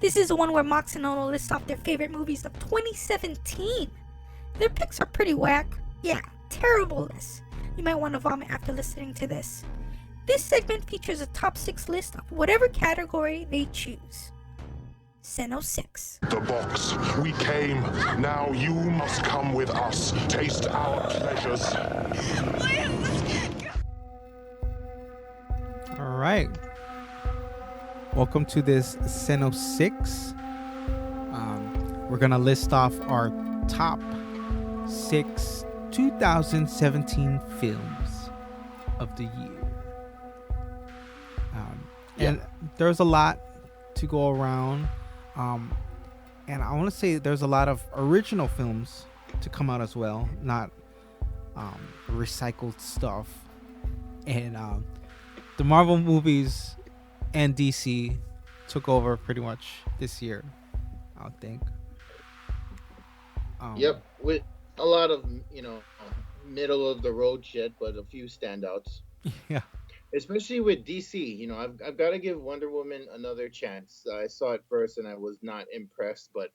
This is the one where Mox and Ono list off their favorite movies of 2017. Their picks are pretty whack. Yeah, terrible list. You might want to vomit after listening to this. This segment features a top 6 list of whatever category they choose. Seno 6. The box. We came. Now you must come with us. Taste our pleasures. All right. Welcome to this Seno 6. We're going to list off our top 6 2017 films of the year. And there's a lot to go around. And I want to say there's a lot of original films to come out as well, not recycled stuff. And the Marvel movies and DC took over pretty much this year, I think. Yep, with a lot of, middle of the road shit, but a few standouts. Yeah. Especially with DC, I've got to give Wonder Woman another chance. I saw it first and I was not impressed, but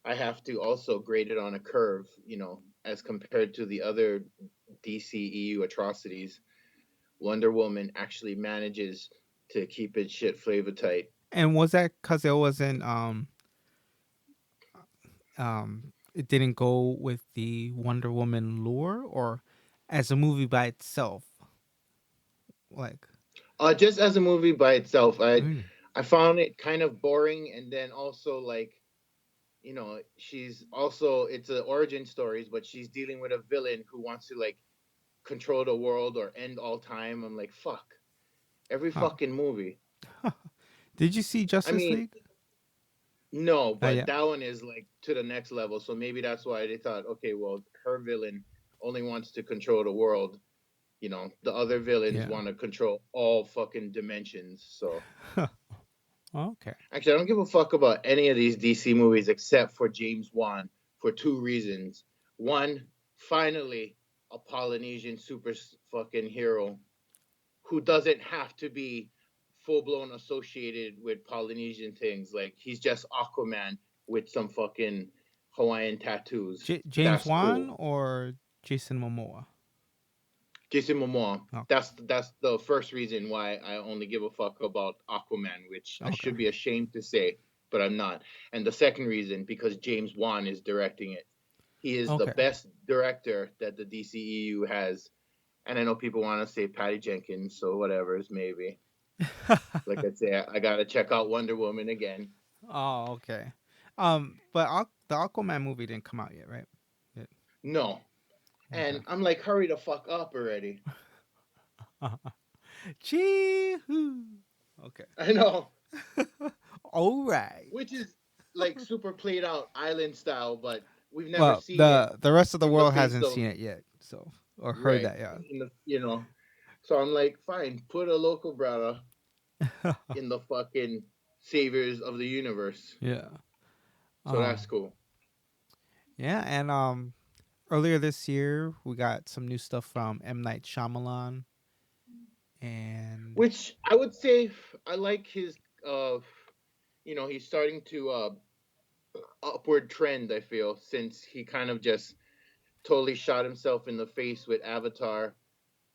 I have to also grade it on a curve, as compared to the other DC EU atrocities. Wonder Woman actually manages to keep its shit flavor tight. And was that because it wasn't it didn't go with the Wonder Woman lore, or as a movie by itself? Like, just as a movie by itself, I I found it kind of boring, and then also like, she's also, it's an origin stories, but she's dealing with a villain who wants to like control the world or end all time. I'm like, fuck, every Huh. fucking movie. Did you see I Justice mean, League? no, but Yeah. that one is like to the next level. So maybe that's why they thought, okay, well, her villain only wants to control the world. The other villains Yeah. want to control all fucking dimensions. So Okay. actually, I don't give a fuck about any of these DC movies except for James Wan for two reasons. One, finally, a Polynesian super fucking hero who doesn't have to be full blown associated with Polynesian things. Like he's just Aquaman with some fucking Hawaiian tattoos. James That's Wan cool. or Jason Momoa? Jason Momoa. Okay. That's the first reason why I only give a fuck about Aquaman, which I should be ashamed to say, but I'm not. And the second reason, because James Wan is directing it. He is the best director that the DCEU has. And I know people want to say Patty Jenkins, so whatever, maybe. Like I say, I gotta check out Wonder Woman again. Oh, okay. But the Aquaman movie didn't come out yet, right? No. And I'm like, hurry the fuck up already. Chee-hoo. Okay. I know. All right. Which is like super played out island style, but we've never seen it. The rest of the in world face hasn't of- seen it yet, so or heard Right. that, yeah. So I'm like, fine, put a local brother in the fucking saviors of the universe. Yeah. So that's cool. Yeah, and earlier this year we got some new stuff from M. Night Shyamalan, and Which I would say I like his he's starting to upward trend, I feel, since he kind of just totally shot himself in the face with Avatar,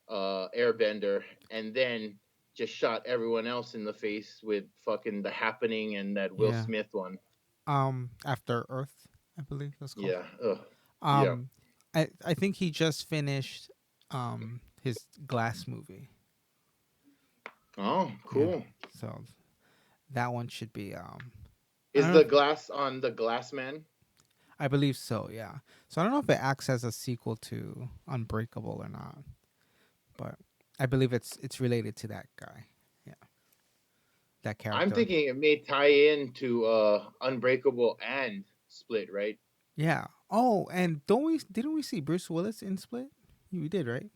Airbender, and then just shot everyone else in the face with fucking The Happening and that Will Smith one. After Earth, I believe that's called. Yeah. Yeah. I think he just finished his Glass movie. Oh, cool. Yeah. So that one should be Is the glass on the Glass Man? I believe so, yeah. So I don't know if it acts as a sequel to Unbreakable or not, but I believe it's related to that guy. Yeah, that character. I'm thinking it may tie in to Unbreakable and Split, right? Yeah. Oh, and didn't we see Bruce Willis in Split? We did, right?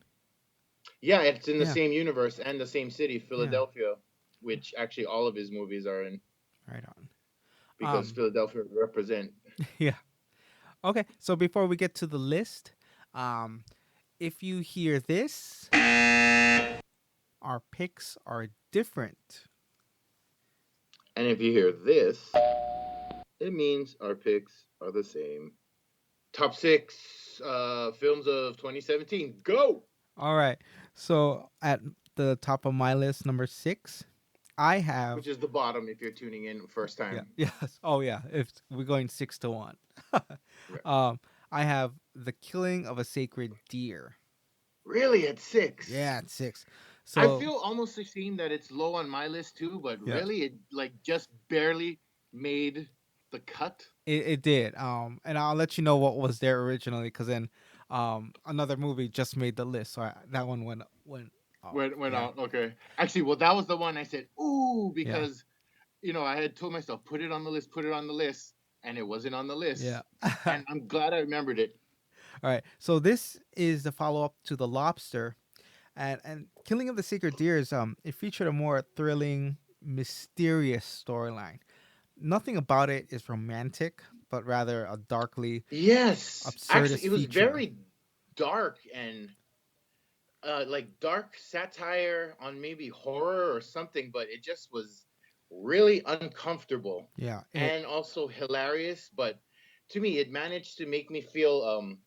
Yeah, it's in the same universe and the same city, Philadelphia, which actually all of his movies are in. Right on. Because Philadelphia represent. Yeah. Okay, so before we get to the list, if you hear this, our picks are different. And if you hear this, it means our picks are the same. Top 6 films of 2017. Go! All right. So at the top of my list, number 6, I have... Which is the bottom if you're tuning in first time. Yeah. Yes. Oh, yeah. If we're going 6-1. Right. I have The Killing of a Sacred Deer. Really? At 6? Yeah, at 6. So I feel almost ashamed that it's low on my list too, but really it like just barely made the cut. It did. And I'll let you know what was there originally, because then another movie just made the list. So that one went out. Okay. Actually, well, that was the one I said, ooh, because, I had told myself, put it on the list, and it wasn't on the list. Yeah. And I'm glad I remembered it. All right. So this is the follow-up to The Lobster. And Killing of the Sacred Deer is, it featured a more thrilling, mysterious storyline. Nothing about it is romantic, but rather a darkly absurdist Actually, it was feature. very dark and like dark satire on maybe horror or something, but it just was really uncomfortable. Yeah. And also hilarious, but to me, it managed to make me feel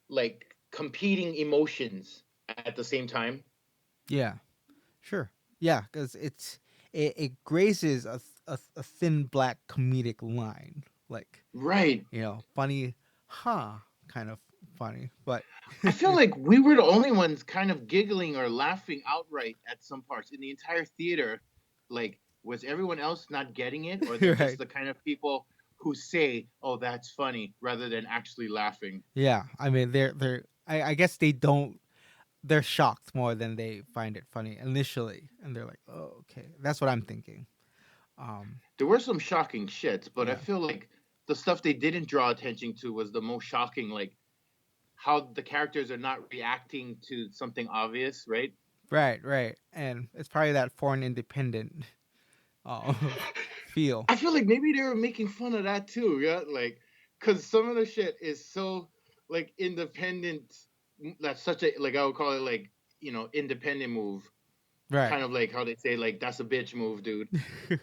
like competing emotions at the same time. Yeah, sure. Yeah, because it grazes a thin black comedic line, like right, funny, kind of funny. But I feel like we were the only ones kind of giggling or laughing outright at some parts in the entire theater. Like Was everyone else not getting it, or they're Right. just the kind of people who say, "Oh, that's funny," rather than actually laughing? Yeah, I mean, I guess they don't. They're shocked more than they find it funny initially, and they're like, "Oh, okay." That's what I'm thinking. There were some shocking shits, but I Yeah. feel like the stuff they didn't draw attention to was the most shocking, like how the characters are not reacting to something obvious, right? Right, right, and it's probably that foreign independent uh, feel. I feel like maybe they were making fun of that too, yeah, like because some of the shit is so like independent. That's such a like I would call it like independent move, Right. kind of like how they say like that's a bitch move, dude.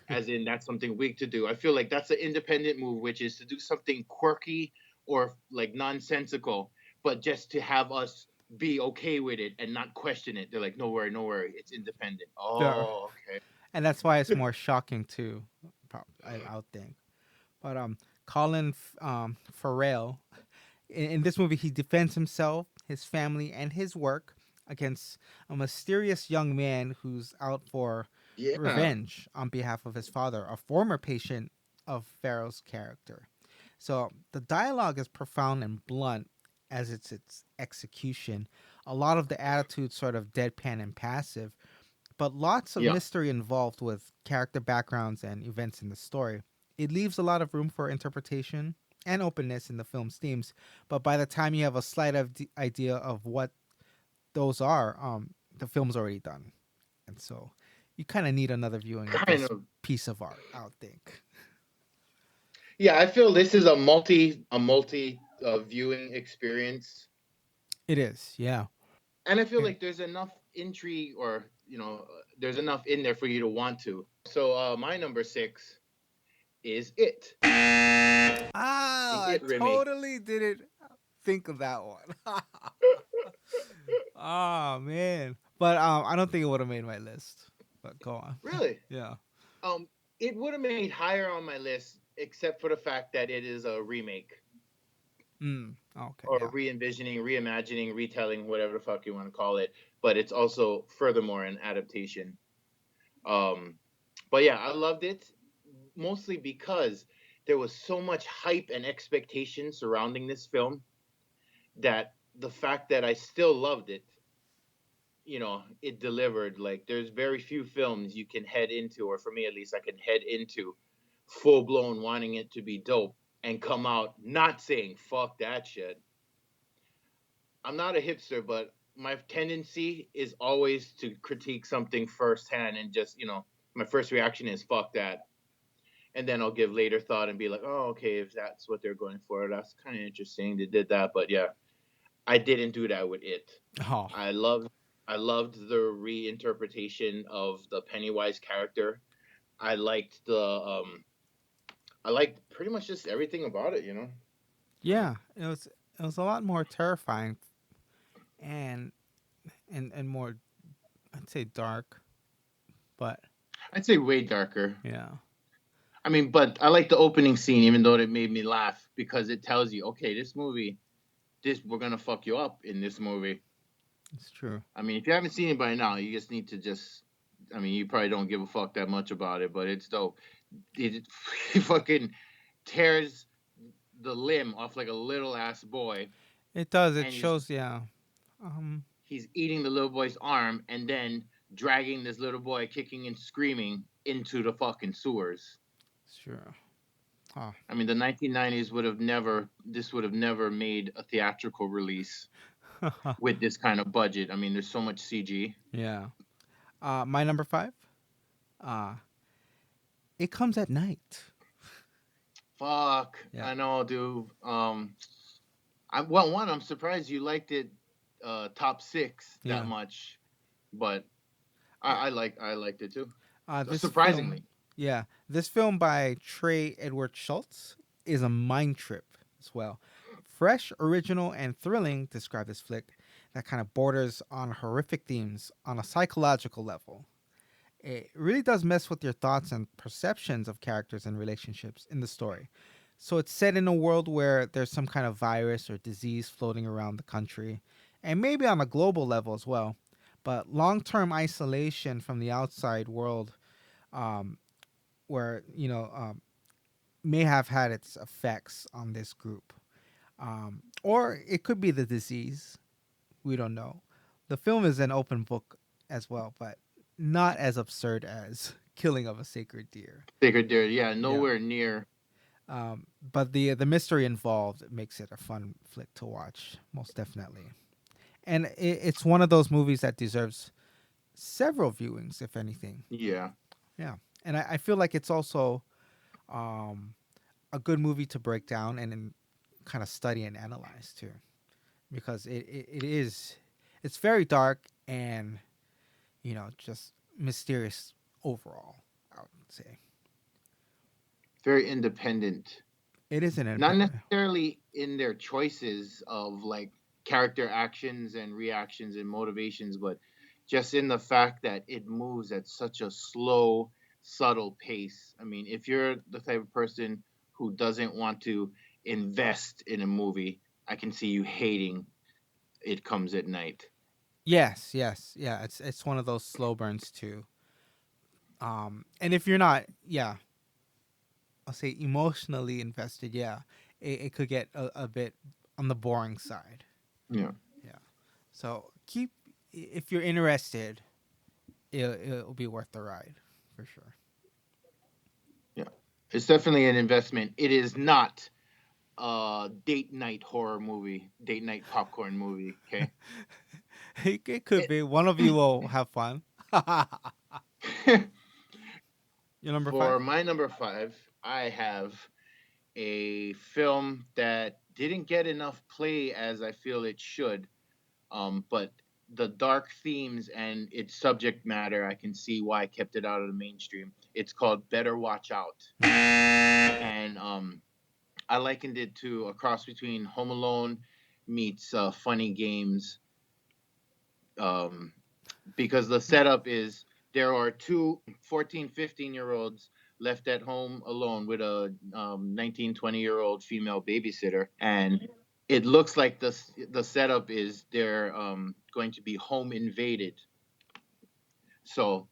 As in that's something weak to do. I feel like that's an independent move, which is to do something quirky or like nonsensical, but just to have us be okay with it and not question it. They're like, no worry, no worry, it's independent. There. Oh, okay. And that's why it's more shocking too. I would think. But Colin Farrell, in this movie, he defends himself, his family, and his work against a mysterious young man who's out for Yeah. revenge on behalf of his father, a former patient of Farrell's character. So the dialogue is profound and blunt as it's its execution. A lot of the attitude sort of deadpan and passive, but lots of Yeah. mystery involved with character backgrounds and events in the story. It leaves a lot of room for interpretation and openness in the film's themes, but by the time you have a slight idea of what those are, the film's already done, and so you kind of need another viewing of Kind this of. piece of art, I would think. Yeah, I feel this is a multi viewing experience, It is, yeah. and I feel Yeah. like there's enough intrigue, or there's enough in there for you to want to. So my number 6 is It, Ah, the I It remake. totally didn't think of that one. Oh man, but I don't think it would have made my list. But go on. Really? Yeah. It would have made higher on my list, except for the fact that it is a remake Okay. or Yeah. re-envisioning, reimagining, retelling, whatever the fuck you want to call it. But it's also furthermore an adaptation. Um, but yeah, I loved it mostly because there was so much hype and expectation surrounding this film that the fact that I still loved it, it delivered. Like there's very few films you can head into, or for me at least, I can head into full blown wanting it to be dope and come out not saying fuck that shit. I'm not a hipster, but my tendency is always to critique something firsthand and just, my first reaction is fuck that. And then I'll give later thought and be like, oh, okay, if that's what they're going for, that's kind of interesting. They did that, but yeah, I didn't do that with It. Oh. I loved the reinterpretation of the Pennywise character. I liked pretty much just everything about it. Yeah. It was a lot more terrifying, and more, I'd say, dark, but I'd say way darker. yeah. I mean, but I like the opening scene, even though it made me laugh because it tells you, okay, this movie, we're gonna fuck you up in this movie. It's true. I mean, if you haven't seen it by now, you just need to I mean, you probably don't give a fuck that much about it, but it's dope. It fucking tears the limb off like a little ass boy. It does. It And shows, yeah. he's eating the little boy's arm and then dragging this little boy kicking and screaming into the fucking sewers. Sure. Oh. I mean, the 1990s this would have never made a theatrical release with this kind of budget. I mean, there's so much CG. Yeah. My number 5. It Comes at Night. Fuck. Yeah. I know, dude. I'm surprised you liked it top 6 that Yeah. much, but I liked it too. This Surprisingly. film, yeah, this film by Trey Edward Schultz is a mind trip as well. Fresh, original, and thrilling, describe this flick that kind of borders on horrific themes on a psychological level. It really does mess with your thoughts and perceptions of characters and relationships in the story. So it's set in a world where there's some kind of virus or disease floating around the country, and maybe on a global level as well. But long-term isolation from the outside world where may have had its effects on this group, or it could be the disease. We don't know. The film is an open book as well, but not as absurd as Killing of a Sacred Deer. Sacred Deer, yeah, nowhere near. But the mystery involved makes it a fun flick to watch, most definitely. And it's one of those movies that deserves several viewings, if anything. Yeah. Yeah. And I feel like it's also a good movie to break down and kind of study and analyze too. Because it's very dark and, just mysterious overall, I would say. Very independent. It is an Not independent. necessarily in their choices of like character actions and reactions and motivations, but just in the fact that it moves at such a slow, subtle pace. I mean, if you're the type of person who doesn't want to invest in a movie, I can see you hating It Comes at Night. Yes, yeah. It's one of those slow burns too. And if you're not, I'll say emotionally invested, it could get a bit on the boring side. Yeah. So if you're interested, it'll be worth the ride for sure. Yeah, it's definitely an investment. It is not a date night horror movie, date night popcorn movie. Okay. It could be. One of you will have fun. Your number For 5? my number 5, I have a film that didn't get enough play as I feel it should. But the dark themes and its subject matter, I can see why I kept it out of the mainstream. It's called Better Watch Out. And I likened it to a cross between Home Alone meets Funny Games. Because the setup is there are two 14, 15-year-olds left at home alone with a 19, 20-year-old female babysitter. And it looks like the setup is they're going to be home invaded. So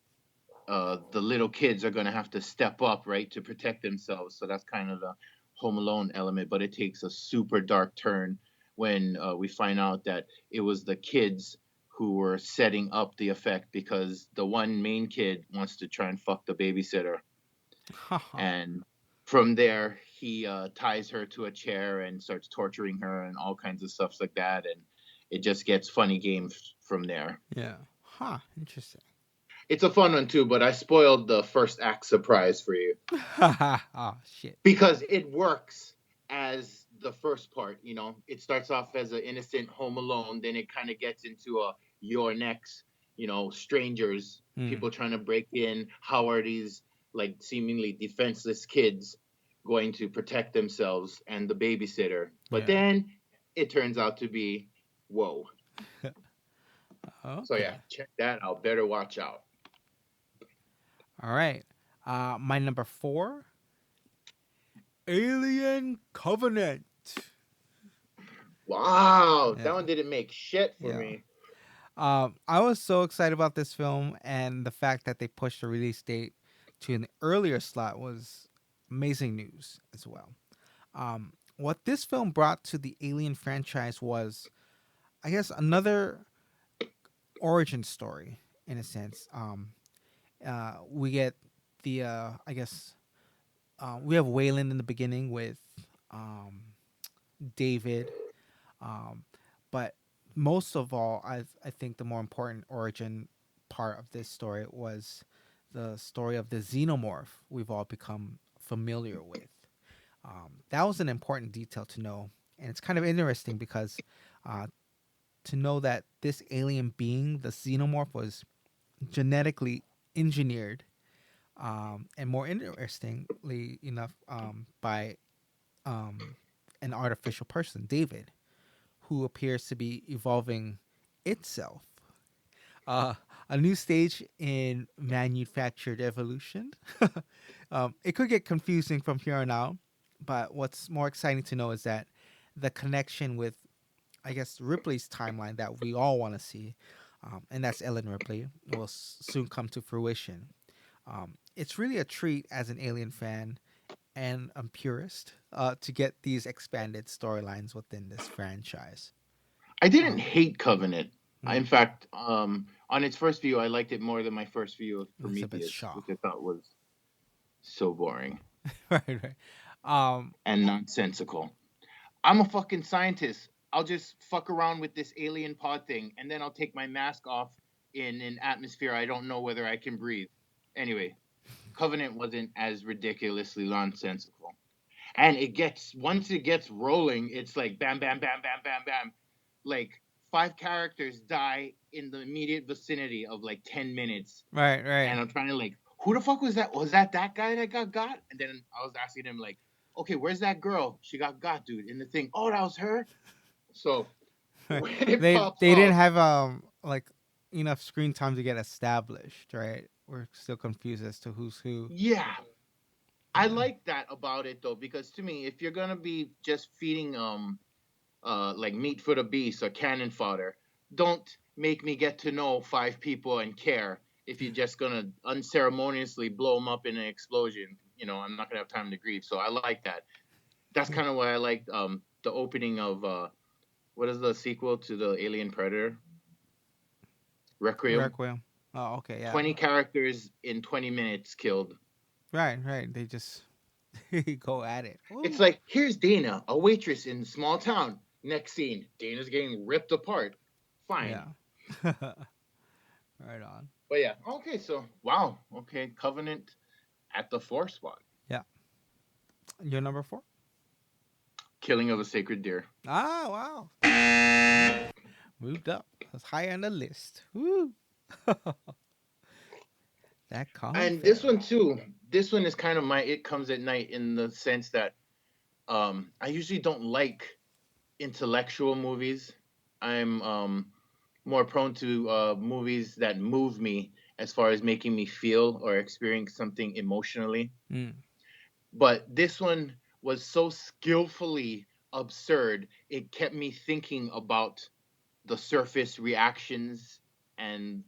the little kids are going to have to step up, right, to protect themselves. So that's kind of the Home Alone element. But it takes a super dark turn when we find out that it was the kids who were setting up the effect because the one main kid wants to try and fuck the babysitter. And from there, he ties her to a chair and starts torturing her and all kinds of stuff like that. And it just gets funny games from there. Yeah. Interesting. It's a fun one too, but I spoiled the first act surprise for you. Oh, shit. Because it works as the first part, It starts off as an innocent Home Alone, then it kind of gets into a Your Next, strangers, people trying to break in. How are these like seemingly defenseless kids going to protect themselves and the babysitter? But then it turns out to be whoa. Okay. So yeah, check that out. Better Watch Out. All right. My number 4, Alien Covenant. Wow, that one didn't make shit for me. I was so excited about this film, and the fact that they pushed the release date to an earlier slot was amazing news as well. What this film brought to the Alien franchise was, I guess, another origin story in a sense. We get the, we have Wayland in the beginning with David, but most of all, I think the more important origin part of this story was the story of the xenomorph we've all become familiar with. That was an important detail to know, and it's kind of interesting because to know that this alien being, the xenomorph, was genetically engineered, and more interestingly enough, by an artificial person, David, who appears to be evolving itself. A new stage in manufactured evolution. It could get confusing from here on out, but what's more exciting to know is that the connection with, I guess, Ripley's timeline that we all want to see, and that's Ellen Ripley, will soon come to fruition. It's really a treat as an Alien fan and a purist to get these expanded storylines within this franchise. I didn't hate Covenant. In Mm. fact, on its first view, I liked it more than my first view of It's a bit Prometheus, Shaw. which I thought was so boring Right, right. Um, and nonsensical. I'm a fucking scientist. I'll just fuck around with this alien pod thing, and then I'll take my mask off in an atmosphere I don't know whether I can breathe. Anyway, Covenant wasn't as ridiculously nonsensical. And once it gets rolling, it's like bam, bam, bam, bam, bam, bam. Like 5 characters die in the immediate vicinity of like 10 minutes. right, right. And I'm trying to like, who the fuck was that? Was that guy that got? And then I was asking him like, okay, where's that girl? She got, dude, in the thing. Oh, that was her. So when it they pops didn't off, have like enough screen time to get established, right? We're still confused as to who's who. yeah, I like that about it though, because to me, if you're gonna be just feeding like meat for the beast or cannon fodder, don't make me get to know 5 people and care if you're just gonna unceremoniously blow them up in an explosion. You know, I'm not gonna have time to grieve. So I like that. That's kind of why I liked the opening of what is the sequel to the Alien Predator? Requiem. Requiem. Oh, okay, yeah. 20 characters in 20 minutes killed. Right, right. They just go at it. It's like, here's Dana, a waitress in a small town. Next scene, Dana's getting ripped apart. Fine. Yeah. Right on. But yeah, okay, so wow, okay, Covenant at the 4 spot. Yeah. Your number 4? Killing of a Sacred Deer. Ah, wow. Moved up. That's high on the list. Woo. That comment. And this one too. This one is kind of my It Comes at Night in the sense that I usually don't like intellectual movies. I'm more prone to movies that move me as far as making me feel or experience something emotionally. Mm. But this one was so skillfully absurd, it kept me thinking about the surface reactions and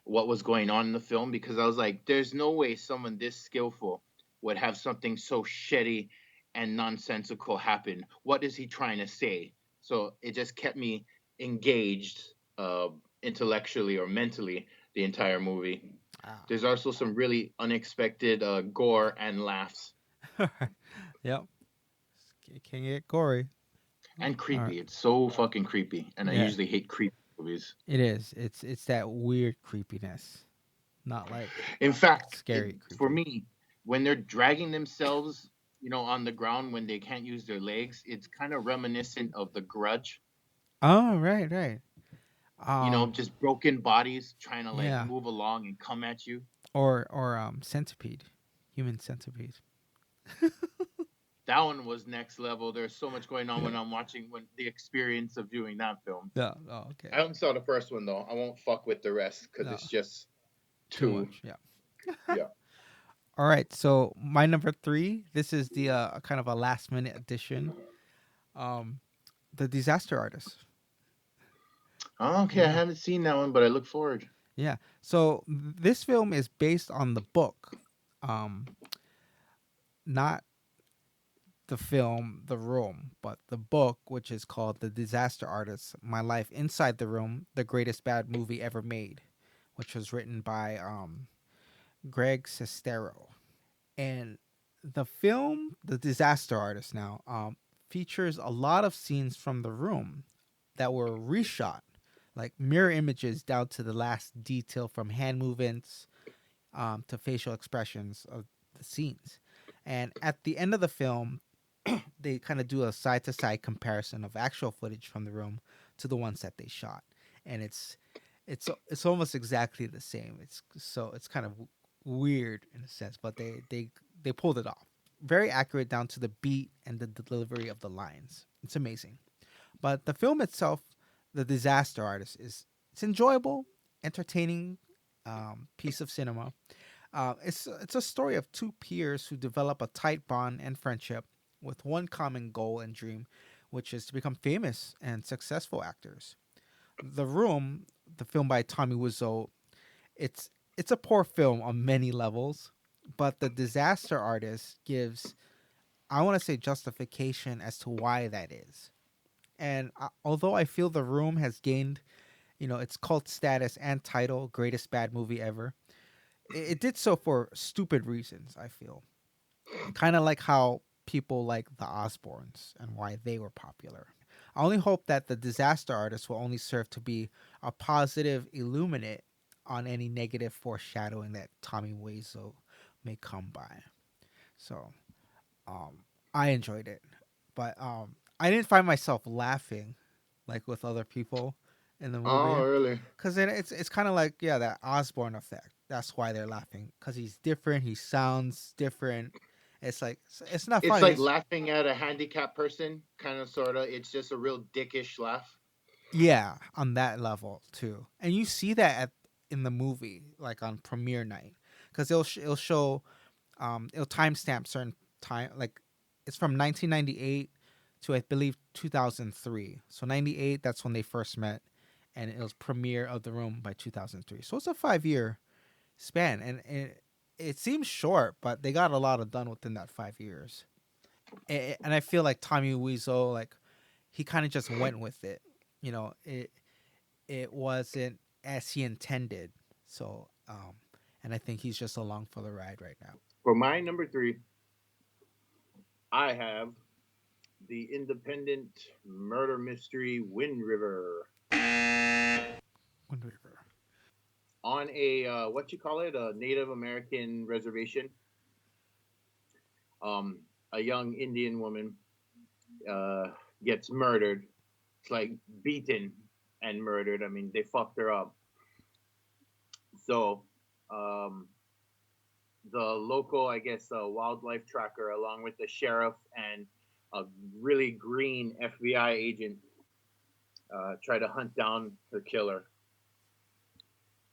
what was going on in the film, because I was like, there's no way someone this skillful would have something so shitty and nonsensical happen. What is he trying to say? So it just kept me engaged intellectually or mentally the entire movie. There's also some really unexpected gore and laughs. Yep. It can get gory. And creepy. Right. It's so fucking creepy. And I Yeah. usually hate creepy movies. It is. It's that weird creepiness. Not like In fact, scary for me, when they're dragging themselves, on the ground when they can't use their legs, it's kind of reminiscent of The Grudge. Oh, right, right. Just broken bodies trying to Yeah. move along and come at you. Or Centipede. Human Centipede. That one was next level. There's so much going on when I'm watching the experience of viewing that film. Yeah. Oh, okay. I only saw the first one though. I won't fuck with the rest because it's just too much. Yeah. Yeah. All right. So my number 3. This is the kind of a last minute addition. The Disaster Artist. Okay, I haven't seen that one, but I look forward. Yeah. So this film is based on the book, not the film The Room, but the book, which is called The Disaster Artist: My Life Inside the Room, the Greatest Bad Movie Ever Made, which was written by Greg Sestero. And the film The Disaster Artist now features a lot of scenes from The Room that were reshot, like mirror images down to the last detail, from hand movements to facial expressions of the scenes. And at the end of the film, they kind of do a side-to-side comparison of actual footage from The Room to the ones that they shot, and it's almost exactly the same. It's kind of weird in a sense, but they pulled it off. Very accurate down to the beat and the delivery of the lines. It's amazing. But the film itself, The Disaster Artist, it's enjoyable, entertaining piece of cinema. It's a story of 2 peers who develop a tight bond and friendship with one common goal and dream, which is to become famous and successful actors. The Room, the film by Tommy Wiseau, it's it's a poor film on many levels, but the disaster artist gives, I want to say, justification as to why that is. And although I feel The Room has gained, its cult status and title, greatest bad movie ever, it did so for stupid reasons, I feel. Kind of like how people like the Osbournes and why they were popular. I only hope that the disaster artist will only serve to be a positive illuminate on any negative foreshadowing that Tommy Wiseau may come by. So, um, I enjoyed it, but I didn't find myself laughing like with other people in the Oh, movie, really? because then it's kind of like, yeah, that Osborne effect. That's why they're laughing, because he's different. He sounds different. It's like it's not It's funny. like laughing at a handicapped person, kind of, sort of. It's just a real dickish laugh. Yeah, on that level too, and you see that in the movie, like on premiere night, because it'll show, it'll timestamp certain time, like it's from 1998 to I believe 2003. So 98, that's when they first met, and it was premiere of The Room by 2003. So it's a 5 year span, and it seems short, but they got a lot of done within that 5 years. And I feel like Tommy Wiseau, like he kind of just went with it. It wasn't as he intended. So, and I think he's just along for the ride right now. For my number 3, I have the independent murder mystery Wind River. Wind River. On a what you call it, a Native American reservation. A young Indian woman uh, gets murdered. It's like beaten and murdered. I mean, they fucked her up. So, um, the local, I guess, wildlife tracker, along with the sheriff and a really green FBI agent, try to hunt down her killer.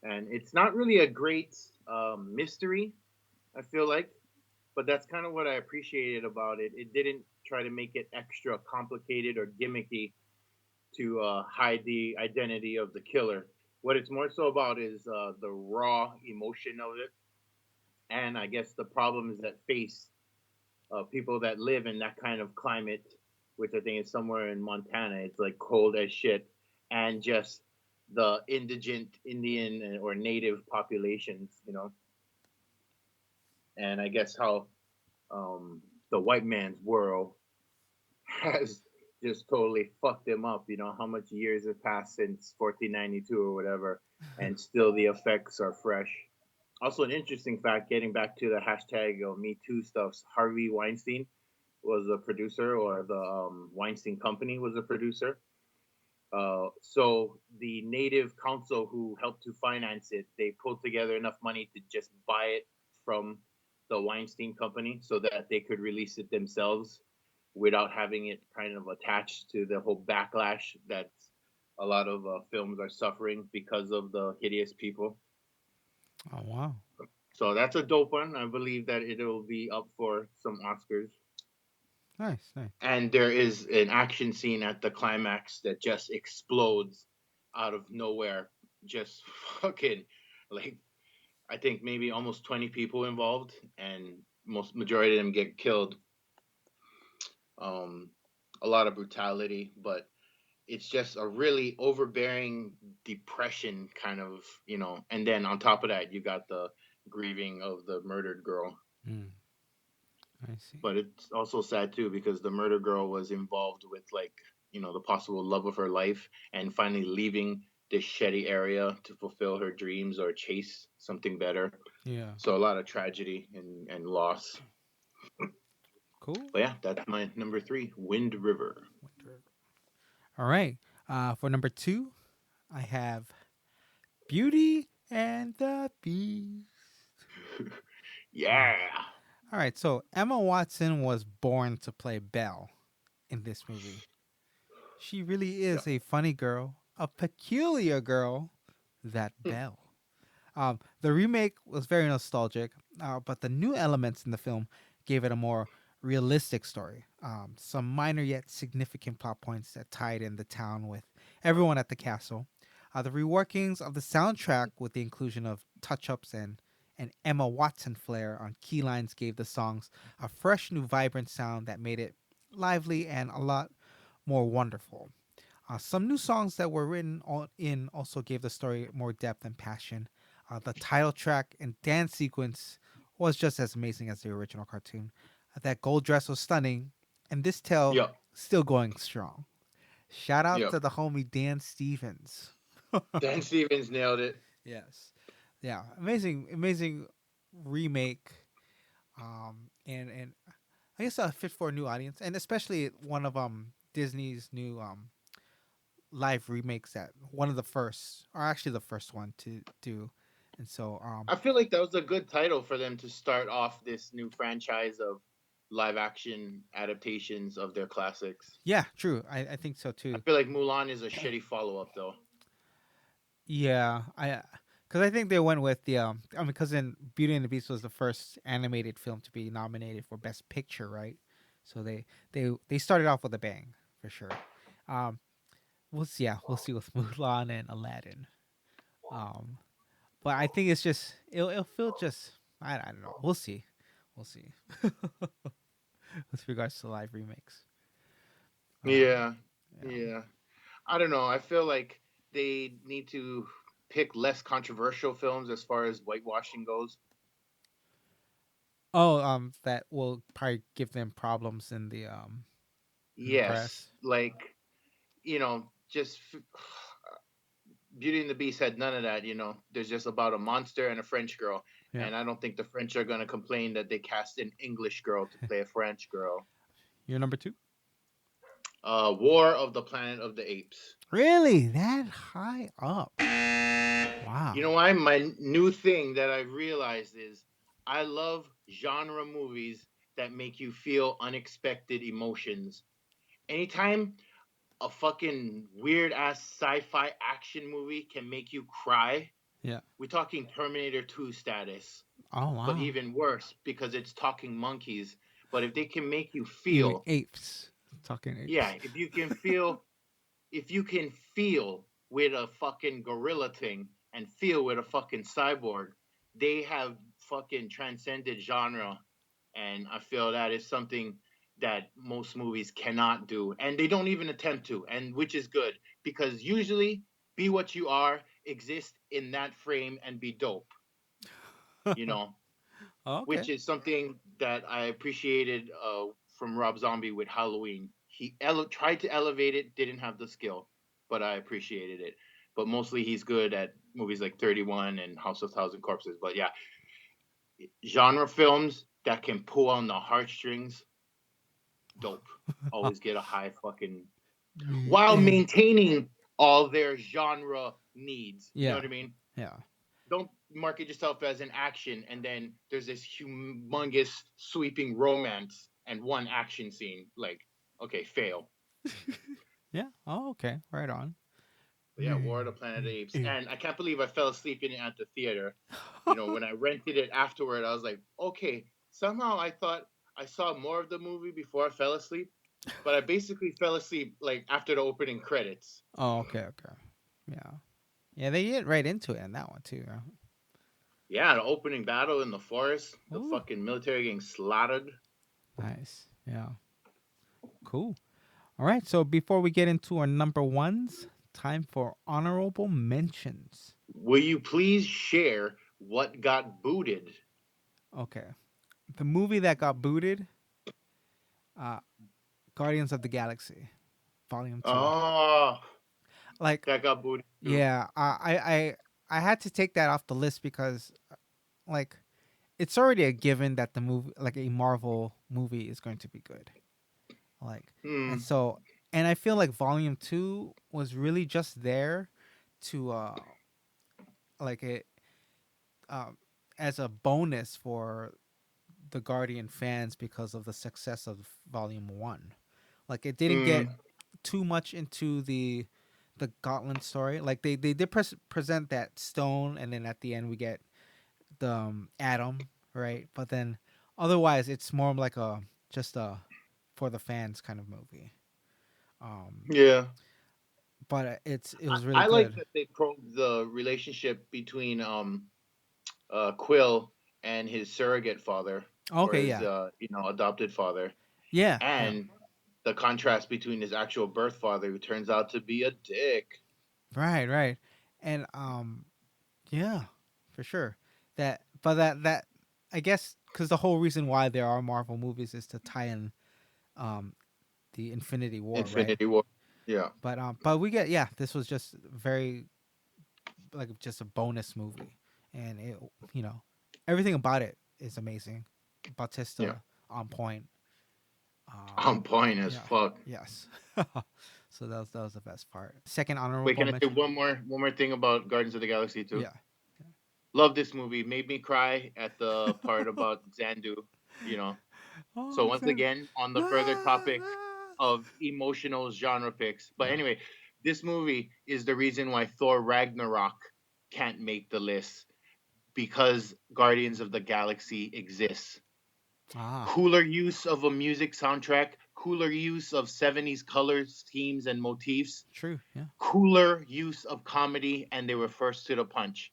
And it's not really a great mystery, I feel like, but that's kind of what I appreciated about it. It didn't try to make it extra complicated or gimmicky to hide the identity of the killer. What it's more so about is the raw emotion of it, and I guess the problems that face people that live in that kind of climate, which I think is somewhere in Montana. It's like cold as shit, and just the indigent Indian or native populations. And I guess how the white man's world has just totally fucked them up. How much years have passed since 1492 or whatever, and still the effects are fresh. Also, an interesting fact, getting back to the hashtag Me Too stuffs, Harvey Weinstein was a producer, or the Weinstein Company was a producer. So the native council who helped to finance it, they pulled together enough money to just buy it from the Weinstein Company so that they could release it themselves without having it kind of attached to the whole backlash that a lot of films are suffering because of the hideous people. Oh wow! So that's a dope one. I believe that it'll be up for some Oscars. Nice. And there is an action scene at the climax that just explodes out of nowhere. Just fucking, like, I think maybe almost 20 people involved, and majority of them get killed. A lot of brutality, but it's just a really overbearing depression kind of. And then on top of that, you got the grieving of the murdered girl. I see. But it's also sad too, because the murder girl was involved with, like, the possible love of her life, and finally leaving this shitty area to fulfill her dreams or chase something better. Yeah. So a lot of tragedy and loss. Cool. But yeah, that's my number 3, Wind River. All right. For number 2, I have Beauty and the Beast. Yeah. All right. So Emma Watson was born to play Belle in this movie. She really is a funny girl, a peculiar girl, that Belle. The remake was very nostalgic, but the new elements in the film gave it a more realistic story. Some minor yet significant plot points that tied in the town with everyone at the castle. The reworkings of the soundtrack with the inclusion of touch-ups and Emma Watson flair on key lines gave the songs a fresh, new, vibrant sound that made it lively and a lot more wonderful. Some new songs that were written in also gave the story more depth and passion. The title track and dance sequence was just as amazing as the original cartoon. That gold dress was stunning, and this tale Yep. still going strong. Shout out Yep. to the homie Dan Stevens. Dan Stevens nailed it. Yes. Yeah. Amazing remake. And I guess fit for a new audience. And especially one of Disney's new live remakes, that one of the first, or actually the first one to do. And so I feel like that was a good title for them to start off this new franchise of live action adaptations of their classics. yeah, true. I think so too. I feel like Mulan is a shitty follow up though. Yeah, because I think they went with the I mean, because in Beauty and the Beast was the first animated film to be nominated for Best Picture, right? So they started off with a bang for sure. Um, we'll see with Mulan and Aladdin. Um, but I think it's just it'll feel just I don't know. We'll see. With regards to live remakes. Yeah. Yeah. Yeah. I don't know. I feel like they need to pick less controversial films as far as whitewashing goes. Oh, that will probably give them problems in the Yes. press. Like, just Beauty and the Beast had none of that, There's just about a monster and a French girl. Yeah. And I don't think the French are going to complain that they cast an English girl to play a French girl. You're number 2? War of the Planet of the Apes. Really? That high up? Wow. You know why? My new thing that I realized is I love genre movies that make you feel unexpected emotions. Anytime a fucking weird ass sci-fi action movie can make you cry, Yeah. we're talking Terminator 2 status. Oh wow. But even worse because it's talking monkeys. But if they can make you Even feel, apes. Talking apes. yeah, if you can feel with a fucking gorilla thing and feel with a fucking cyborg, they have fucking transcended genre. And I feel that is something that most movies cannot do. And they don't even attempt to, and which is good. Because usually be what you are, exist in that frame and be dope. You know? Okay. Which is something that I appreciated from Rob Zombie with Halloween. He tried to elevate it, didn't have the skill, but I appreciated it. But mostly he's good at movies like 31 and House of Thousand Corpses. But yeah, genre films that can pull on the heartstrings, dope. Always get a high fucking... while maintaining all their genre needs. Yeah. You know what I mean? Yeah. Don't market yourself as an action and then there's this humongous sweeping romance and one action scene. Like, okay, fail. Yeah. Oh, okay. Right on. But yeah, War of the Planet of the Apes. And I can't believe I fell asleep in it at the theater. When I rented it afterward, I was like, okay, somehow I thought I saw more of the movie before I fell asleep. But I basically fell asleep like after the opening credits. Oh, okay. Yeah. Yeah, they get right into it in that one too. Huh? Yeah, the opening battle in the forest, the Ooh. fucking military getting slaughtered. Nice. Yeah. Cool. All right. So before we get into our number ones, time for honorable mentions. Will you please share what got booted? Okay. The movie that got booted, Guardians of the Galaxy, Volume 2. Oh, like that got booted. Too. Yeah, I had to take that off the list because, like, it's already a given that the movie, like a Marvel movie, is going to be good. Like, and I feel like Volume 2 was really just there to, like it, as a bonus for the Guardian fans because of the success of Volume 1. Like, it didn't get too much into the Gauntlet story. Like they did present that stone, and then at the end we get the Atom, right? But then otherwise it's more like just a for the fans kind of movie. Yeah. but it was really I good. like that they probed the relationship between Quill and his surrogate father, or Okay, his yeah. adopted father, Yeah. and the contrast between his actual birth father, who turns out to be a dick. Right. And yeah, for sure. That I guess because the whole reason why there are Marvel movies is to tie in um the Infinity War, right? Infinity War. Yeah. But we get this was just very like just a bonus movie, and it everything about it is amazing. Bautista Yeah. on point. On point as Yeah. fuck. Yes. So that was the best part. Second honorable Wait, can I say mention. one more thing about Guardians of the Galaxy too? Yeah. Love this movie. Made me cry at the part about Xandu. You know. So once again, on the further topic of emotional genre picks. But anyway, this movie is the reason why Thor Ragnarok can't make the list, because Guardians of the Galaxy exists. Cooler use of a music soundtrack, cooler use of 70s colors, themes, and motifs. True, yeah. Cooler use of comedy, and they were first to the punch.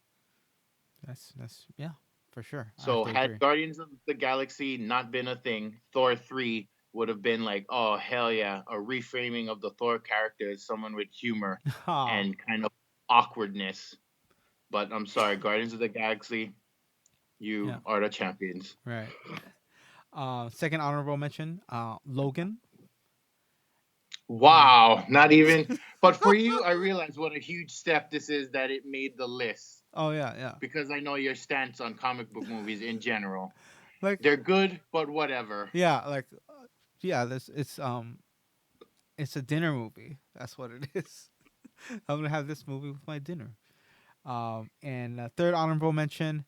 That's yeah, for sure. So I had agree. Guardians of the Galaxy not been a thing, Thor 3 would have been like, oh hell yeah, a reframing of the Thor character as someone with humor and kind of awkwardness. But I'm sorry, Guardians of the Galaxy, you are the champions. Right. Second honorable mention, Logan. Wow, not even. But for you, I realize what a huge step this is that it made the list. Oh yeah. Because I know your stance on comic book movies in general. Like they're good, but whatever. Yeah, like this it's a dinner movie. That's what it is. I'm gonna have this movie with my dinner. And third honorable mention,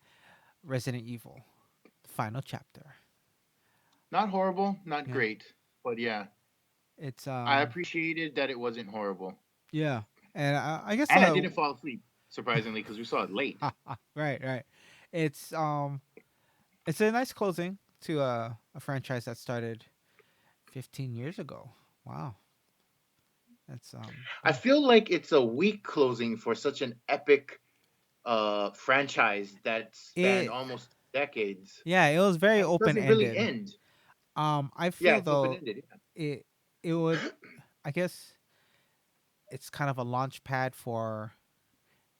Resident Evil, final chapter. Not horrible, not great, but yeah. It's I appreciated that it wasn't horrible. Yeah, and I guess I didn't fall asleep, surprisingly, because we saw it late. Right. It's a nice closing to a franchise that started 15 years ago. Wow. That's I feel like it's a weak closing for such an epic franchise that spanned almost decades. Yeah, it was very open ended. Doesn't really end. I feel it's though open-ended, it would, I guess it's kind of a launch pad for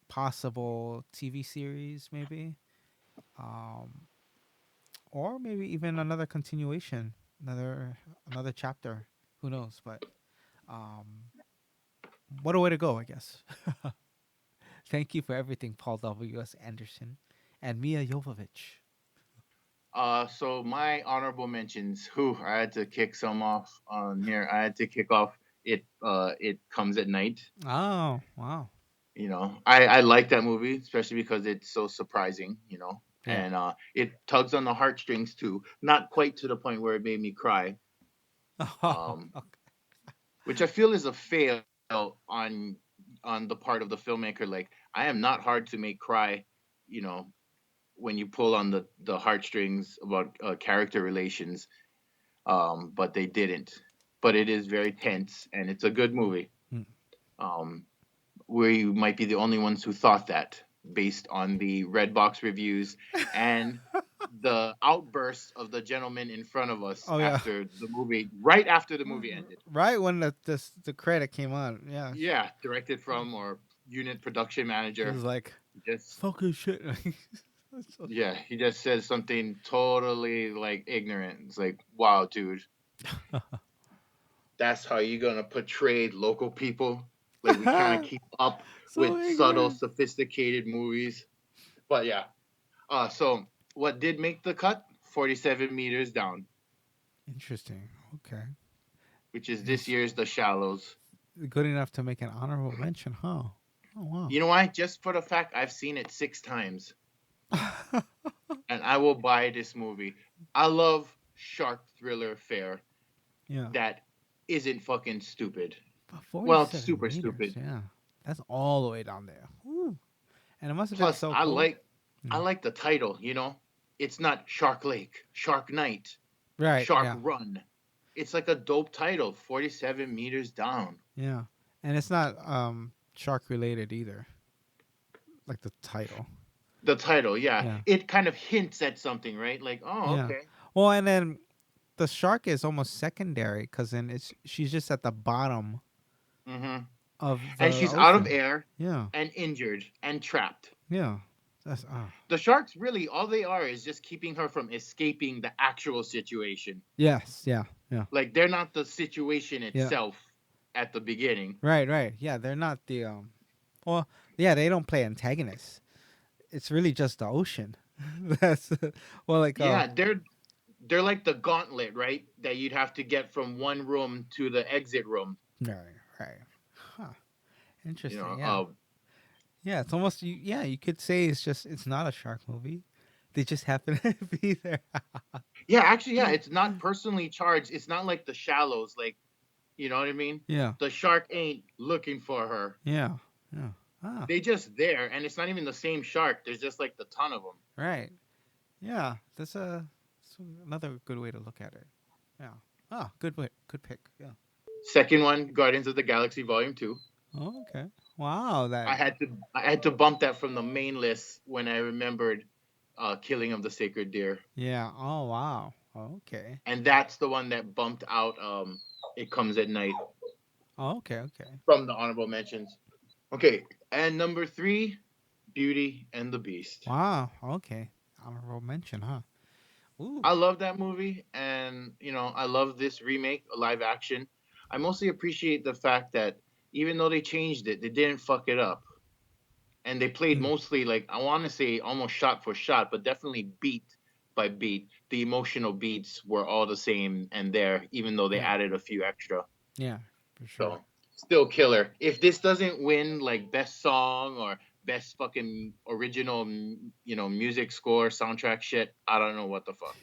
possible TV series, maybe, or maybe even another continuation, another chapter. Who knows? But what a way to go, I guess. Thank you for everything, Paul W.S. Anderson and Mia Jovovich. So my honorable mentions. I had to kick some off on here. I had to kick off it. It Comes at Night. Oh wow! You know, I like that movie, especially because it's so surprising. You know, and it tugs on the heartstrings too. Not quite to the point where it made me cry. Which I feel is a fail on the part of the filmmaker. Like, I am not hard to make cry. You know, when you pull on the heartstrings about character relations, but they didn't. But it is very tense, and it's a good movie. We might be the only ones who thought that, based on the Redbox reviews and the outburst of the gentleman in front of us after the movie, right after the movie ended. Right when the credit came on, yeah. Yeah, directed from or unit production manager. He was like, just fucking shit. Yeah, he just says something totally like ignorant. It's like, wow, dude. That's how you're gonna portray local people? Like, we kind of keep up with ignorant, subtle, sophisticated movies. But yeah. So what did make the cut? 47 Meters Down. Interesting. Okay. Which is this year's The Shallows. Good enough to make an honorable mention, huh? Oh wow. You know why? Just for the fact I've seen it 6 times. And I will buy this movie. I love shark thriller fare. Yeah. That isn't fucking stupid. Well, it's super stupid. Yeah. That's all the way down there. Woo. And it must have Plus, been so cool. I like the title, you know? It's not Shark Lake, Shark Night, right, Shark Run. It's like a dope title, 47 Meters Down. Yeah. And it's not shark related either. Like the title. The title, yeah. Yeah. It kind of hints at something, right? Like, oh, Yeah. okay. Well, and then the shark is almost secondary because then she's just at the bottom Hmm. of the And she's out of ocean. air Yeah. and injured and trapped. Yeah. That's The sharks really, all they are is just keeping her from escaping the actual situation. Yes. Yeah. Yeah. Like, they're not the situation Yeah. itself at the beginning. Right. Right. Yeah. They're not the Well, yeah. They don't play antagonists. It's really just the ocean. That's well, like Yeah, they're like the gauntlet, right? That you'd have to get from one room to the exit room. Right. Right. Huh. Interesting. You know, Yeah. Yeah. It's almost you could say it's not a shark movie. They just happen to be there. yeah, actually, yeah, it's not personally charged. It's not like The Shallows, like, you know what I mean? Yeah. The shark ain't looking for her. Yeah. Yeah. Ah. They just there, and it's not even the same shark. There's just like the ton of them. Right. Yeah. That's another good way to look at it. Yeah. Ah, good pick. Yeah. Second one, Guardians of the Galaxy Volume 2. Oh, okay. Wow. I had to bump that from the main list when I remembered Killing of the Sacred Deer. Yeah. Oh, wow. Okay. And that's the one that bumped out It Comes at Night. Oh, okay. Okay. From the honorable mentions. Okay, and number 3, Beauty and the Beast. Wow. Okay. Honorable mention, huh? Ooh. I love that movie, and I love this remake, live action. I mostly appreciate the fact that even though they changed it, they didn't fuck it up, and they played mostly like, I want to say almost shot for shot, but definitely beat by beat. The emotional beats were all the same and there, even though they added a few extra. Yeah, for sure. So still killer. If this doesn't win like best song or best fucking original, music score, soundtrack shit, I don't know what the fuck.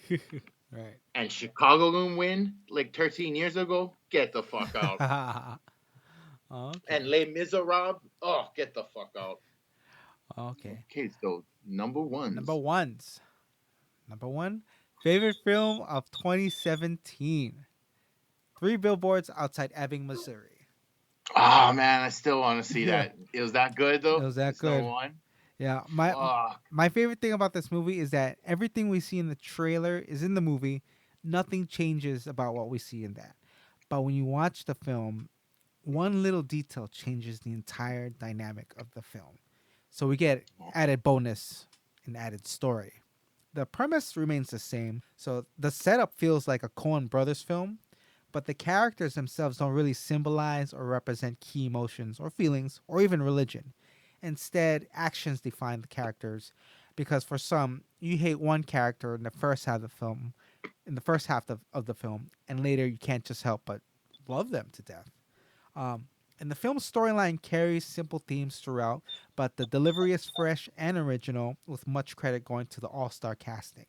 Right. And Chicago gonna win like 13 years ago? Get the fuck out. Okay. And Les Miserables? Oh, get the fuck out. Okay. Okay, so number ones. Number one, favorite film of 2017. 3 Billboards Outside Ebbing, Missouri. Oh man, I still want to see that. It was that good though. It was that It's good. number one? Yeah, my favorite thing about this movie is that everything we see in the trailer is in the movie. Nothing changes about what we see in that. But when you watch the film, one little detail changes the entire dynamic of the film. So we get added bonus and added story. The premise remains the same. So the setup feels like a Coen Brothers film, but the characters themselves don't really symbolize or represent key emotions or feelings or even religion. Instead, actions define the characters, because for some, you hate one character in the first half of the film, of the film, and later you can't just help but love them to death. And the film's storyline carries simple themes throughout, but the delivery is fresh and original, with much credit going to the all-star casting.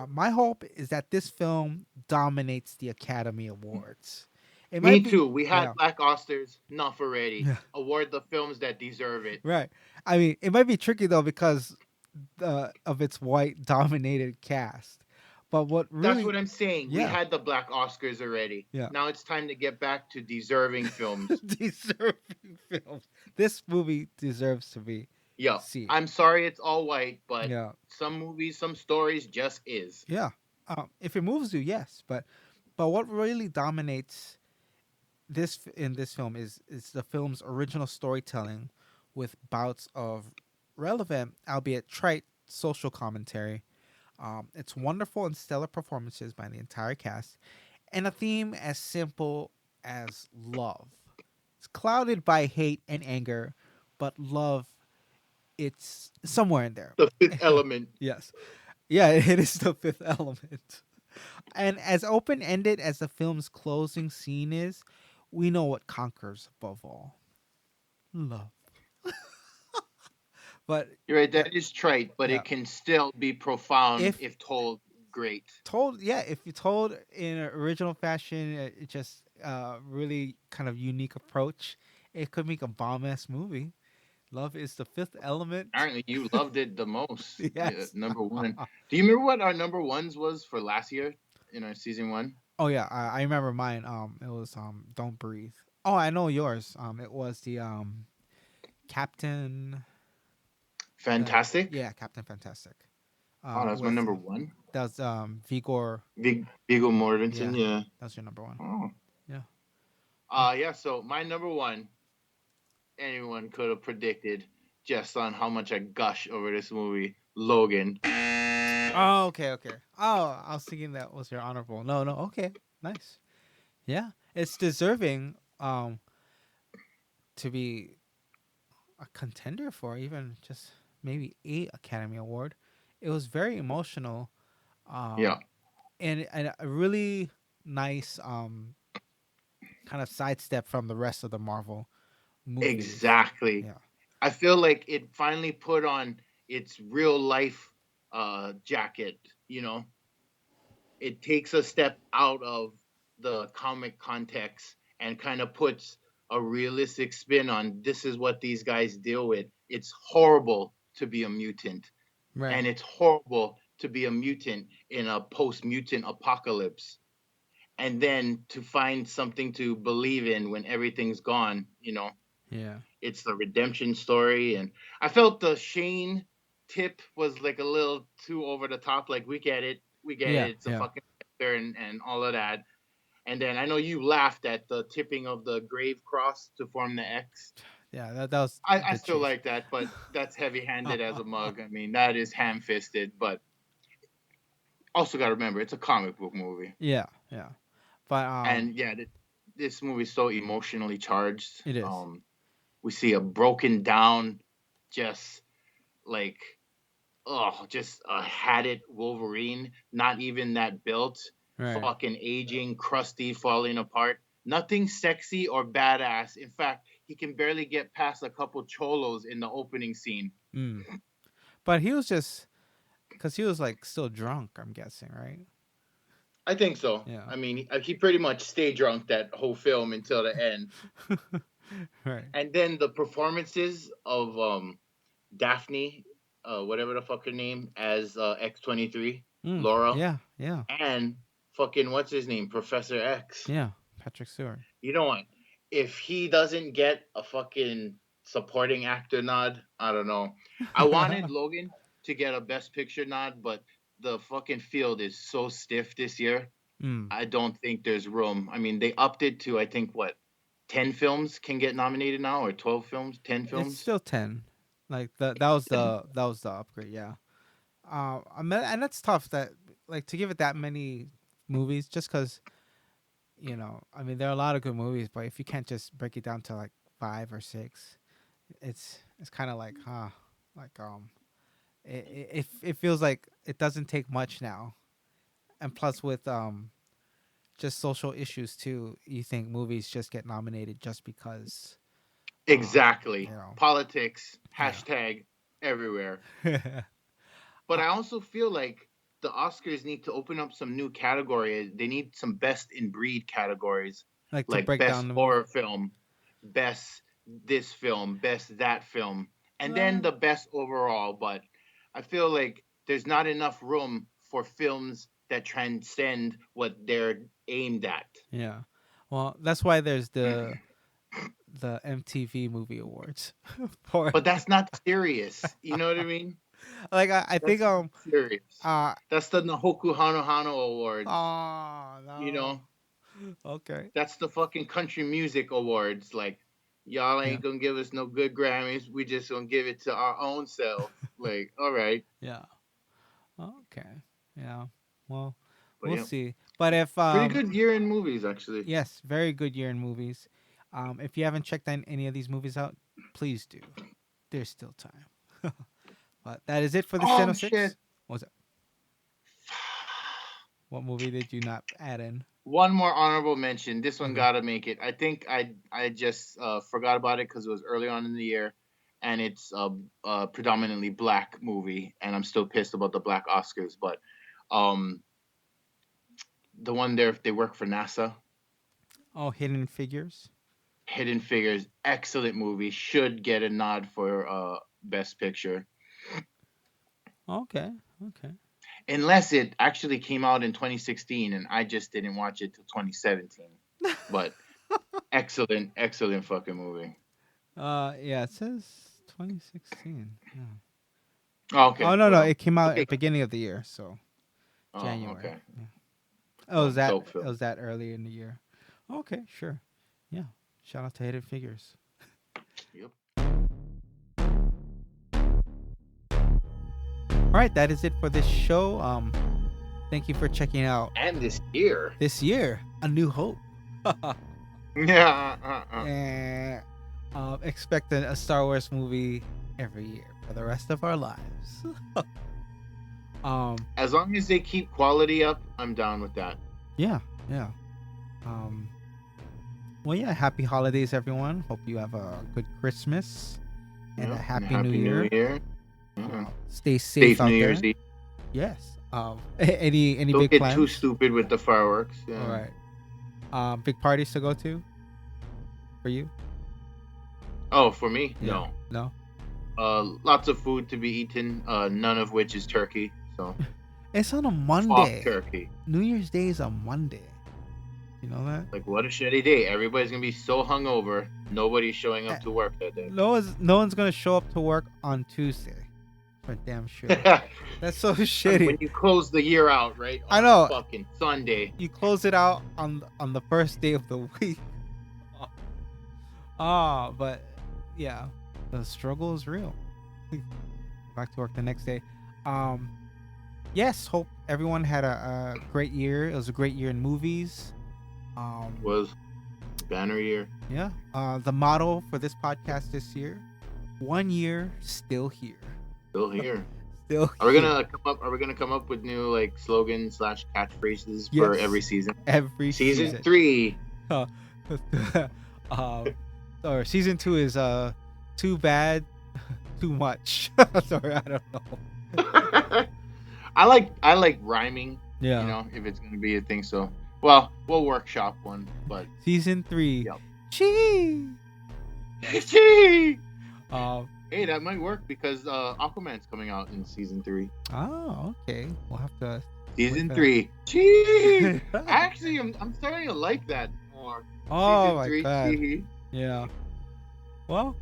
My hope is that this film dominates the Academy Awards. Me too. We had Black Oscars, enough already. Yeah. Award the films that deserve it. Right. I mean, it might be tricky though because of its white-dominated cast. But that's what I'm saying. Yeah. We had the Black Oscars already. Yeah. Now it's time to get back to deserving films. Deserving films. This movie deserves to be. Yeah. I'm sorry it's all white, but some movies, some stories just is. Yeah. If it moves you, yes. But what really dominates in this film is the film's original storytelling, with bouts of relevant, albeit trite, social commentary. It's wonderful and stellar performances by the entire cast, and a theme as simple as love. It's clouded by hate and anger, but love, it's somewhere in there. The fifth element. Yes. Yeah, it is the fifth element. And as open-ended as the film's closing scene is, we know what conquers above all. Love. But you're right, that is trite, but it can still be profound if told great. If you told in an original fashion, it just really kind of unique approach, it could make a bomb-ass movie. Love is the fifth element. Apparently, you loved it the most. Yes. Number one. Do you remember what our number ones was for last year in our season 1? Oh yeah, I remember mine. It was Don't Breathe. Oh, I know yours. It was the Captain. Fantastic. Yeah, Captain Fantastic. Oh, that's my With number one. that was Vigor. Viggo Yeah, Mortensen. Yeah. that's your number one. Oh. Yeah. Yeah. So my number one, anyone could have predicted just on how much I gush over this movie, Logan. Oh, okay. Oh, I was thinking that was your honorable. No. Okay, nice. Yeah, it's deserving to be a contender for even just maybe a Academy Award. It was very emotional. Yeah. And a really nice kind of sidestep from the rest of the Marvel movies. Exactly. Yeah. I feel like it finally put on its real life jacket, you know. It takes a step out of the comic context and kind of puts a realistic spin on this is what these guys deal with. It's horrible to be a mutant. Right. And it's horrible to be a mutant in a post-mutant apocalypse. And then to find something to believe in when everything's gone, you know. Yeah. It's the redemption story. And I felt the Shane tip was like a little too over the top. Like, we get it. It's a fucking actor and all of that. And then I know you laughed at the tipping of the grave cross to form the X. Yeah, that was. I still like that, but that's heavy-handed as a mug. I mean, that is ham-fisted. But also got to remember, it's a comic book movie. Yeah. But and yeah, this movie is so emotionally charged. It is. We see a broken down, just like, just a had it Wolverine, not even that built, Right. fucking aging, crusty, falling apart. Nothing sexy or badass. In fact, he can barely get past a couple cholos in the opening scene. But he was just because he was like still drunk. I'm guessing, right? I think so. Yeah. I mean, he pretty much stayed drunk that whole film until the end. Right. And then the performances of Daphne, whatever the fuck her name, as X-23, Laura. Yeah. And fucking what's his name, Professor X. Yeah, Patrick Stewart. You know what? If he doesn't get a fucking supporting actor nod, I don't know. I wanted Logan to get a Best Picture nod, but the fucking field is so stiff this year. I don't think there's room. I mean, they upped it to, I think, 10 films can get nominated now, or 12 films, 10 films. It's still 10. Like that was the upgrade. Yeah. And that's tough. That like to give it that many movies, just because, I mean, there are a lot of good movies, but if you can't just break it down to like 5 or 6, it's kind of like, it feels like it doesn't take much now, and plus with just social issues too, you think movies just get nominated just because. Exactly. Politics, hashtag everywhere. But I also feel like the Oscars need to open up some new categories. They need some best in breed categories, like best down horror film, best this film, best that film, and then the best overall. But I feel like there's not enough room for films that transcend what they're aimed at. Yeah. Well, that's why there's the MTV Movie Awards. But that's not serious. You know what I mean? Like I think serious. That's the Nahoku Hano Hano Awards. No. You know? Okay. That's the fucking Country Music Awards. Like, y'all ain't gonna give us no good Grammys. We just gonna give it to our own self. Like, all right. Yeah. Okay. Yeah. Well, But we'll see. But if pretty good year in movies, actually. Yes, very good year in movies. If you haven't checked any of these movies out, please do. There's still time. But that is it for the Cine 6. Shit. What was it? What movie did you not add in? One more honorable mention. This one gotta make it. I think I just forgot about it because it was early on in the year, and it's a predominantly black movie, and I'm still pissed about the black Oscars. But the one there, they work for NASA. Oh, Hidden Figures. Hidden Figures, excellent movie. Should get a nod for Best Picture. Okay. Unless it actually came out in 2016 and I just didn't watch it till 2017. But excellent fucking movie. Yeah, it says 2016. Yeah. Oh, okay. Oh no, well, it came out okay. at the beginning of the year, so Oh, January. okay. Yeah. Oh, was that dope film. was that early in the year? Okay, sure. Yeah. Shout out to Hidden Figures. Yep. All right, that is it for this show. Thank you for checking out And this year. A New Hope. Yeah. And expect a Star Wars movie every year for the rest of our lives. As long as they keep quality up, I'm down with that. Yeah. Well, yeah. Happy holidays, everyone. Hope you have a good Christmas and a happy New Year. Stay safe Safe out New there. Year's Eve. Yes. Any Don't big get plans? too stupid with the fireworks. Yeah. All right. Big parties to go to for you? Oh, for me? Yeah. No. Lots of food to be eaten. None of which is turkey. So It's on a Monday. fuck turkey. New Year's Day is on Monday. You know that? Like, what a shitty day. Everybody's gonna be so hungover. Nobody's showing up to work that day. No one's gonna show up to work on Tuesday. For damn sure. That's so shitty. When you close the year out, right? I know. Fucking Sunday. You close it out on the first day of the week. But yeah, the struggle is real. Back to work the next day. Yes, hope everyone had a great year. It was a great year in movies. Was banner year. Yeah. The motto for this podcast this year: 1 year, still here. Still here. Still. Are we gonna come up with new like slogans / catchphrases for Yes. every season? Every Season 3. Or season 2 is too bad, too much. Sorry, I don't know. I like rhyming. Yeah. You know, if it's gonna be a thing. So, well, we'll workshop one. But Season 3. Yep. Chee. Chee. Hey, that might work because Aquaman's coming out in season 3. Oh, okay. We'll have to. Season 3. Chee. Actually, I'm starting to like that more. Oh Season my 3, god. chee. Yeah. Well,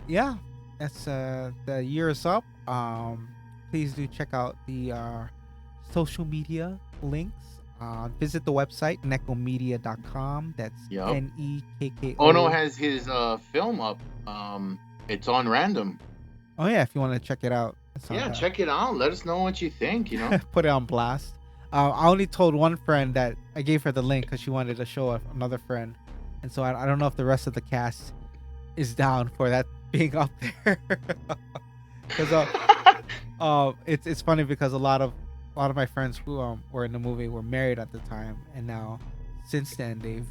yeah. That's the year is up. Please do check out the social media links. Visit the website nekkomedia.com. That's Yep. Nekko. Ono has his film up. It's on random. Oh yeah, if you want to check it out. It's on Yeah, there. check it out. Let us know what you think. You know. Put it on blast. I only told one friend that I gave her the link because she wanted to show another friend, and so I don't know if the rest of the cast is down for that being up there. Because it's funny because a lot of my friends who were in the movie were married at the time, and now since then they've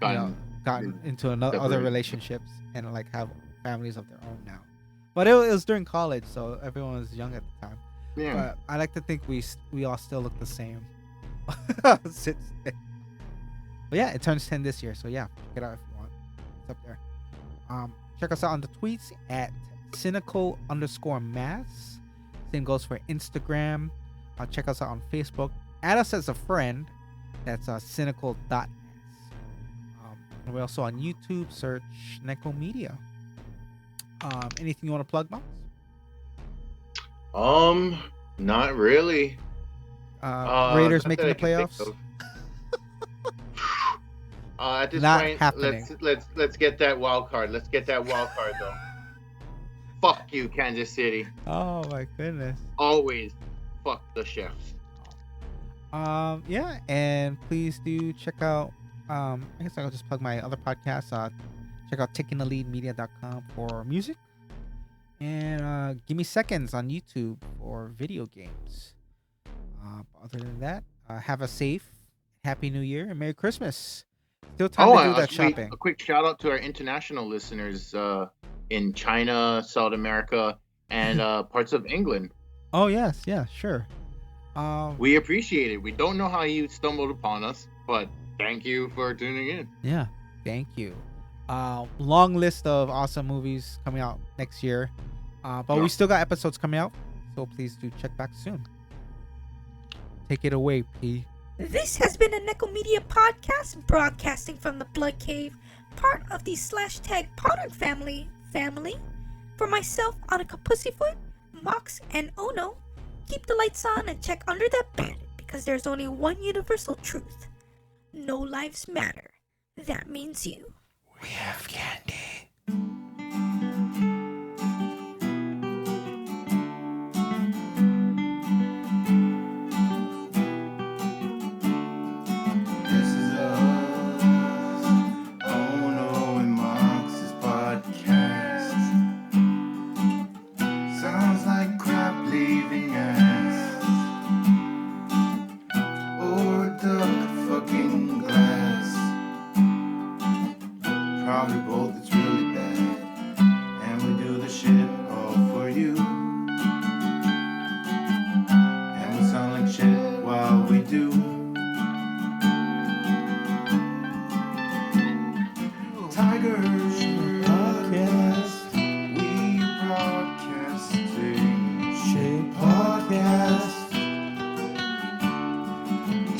gotten into other separated. relationships and like have families of their own now. But it was during college, so everyone was young at the time. Yeah. But I like to think we all still look the same since then. But yeah, it turns 10 this year, so yeah, check it out if you want. It's up there. Check us out on the tweets at cynical_maths. Same goes for Instagram. Check us out on Facebook. Add us as a friend. That's cynical.maths. We're also on YouTube. Search Nekko Media. Anything you want to plug, Mouse? Not really. Raiders not making that the I can think playoffs? of. At this Not point, happening. let's get that wild card. Let's get that wild card though. Fuck you, Kansas City. Oh my goodness. Always fuck the chefs. Yeah, and please do check out I guess I'll just plug my other podcasts. Check out takingtheleadmedia.com for music, and Give Me Seconds on YouTube for video games. Other than that, have a safe, happy New Year, and Merry Christmas. Still time to do that shopping. A quick shout out to our international listeners in China, South America, and parts of England. Oh yes, yeah, sure. We appreciate it. We don't know how you stumbled upon us, but thank you for tuning in. Yeah, thank you. Long list of awesome movies coming out next year, but we still got episodes coming out, so please do check back soon. Take it away, P. This has been a Nekko Media podcast broadcasting from the Blood Cave, part of the Slashtag Potter family. For myself, Annika Pussyfoot, Mox, and Ono, keep the lights on and check under that bed because there's only one universal truth. No lives matter. That means you. We have candy. This is us, Ono and Mox's podcast. Sounds like crap leaving ass, or duck fucking glass. Probably both, it's really bad. And we do the shit all for you. And we sound like shit while we do. Tigers podcast, we broadcasting shit podcast.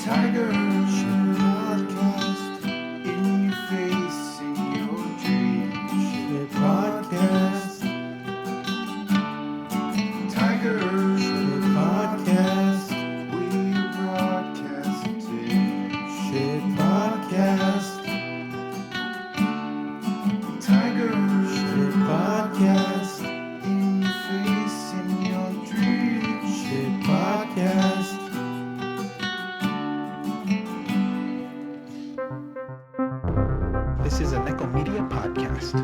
Tigers podcast, in your face, in your dreams, shit podcast. Tigers podcast, we broadcasting shit podcast. Tigers shit podcast, in your face, in your dreams, shit podcast. This is a Nekko Media podcast.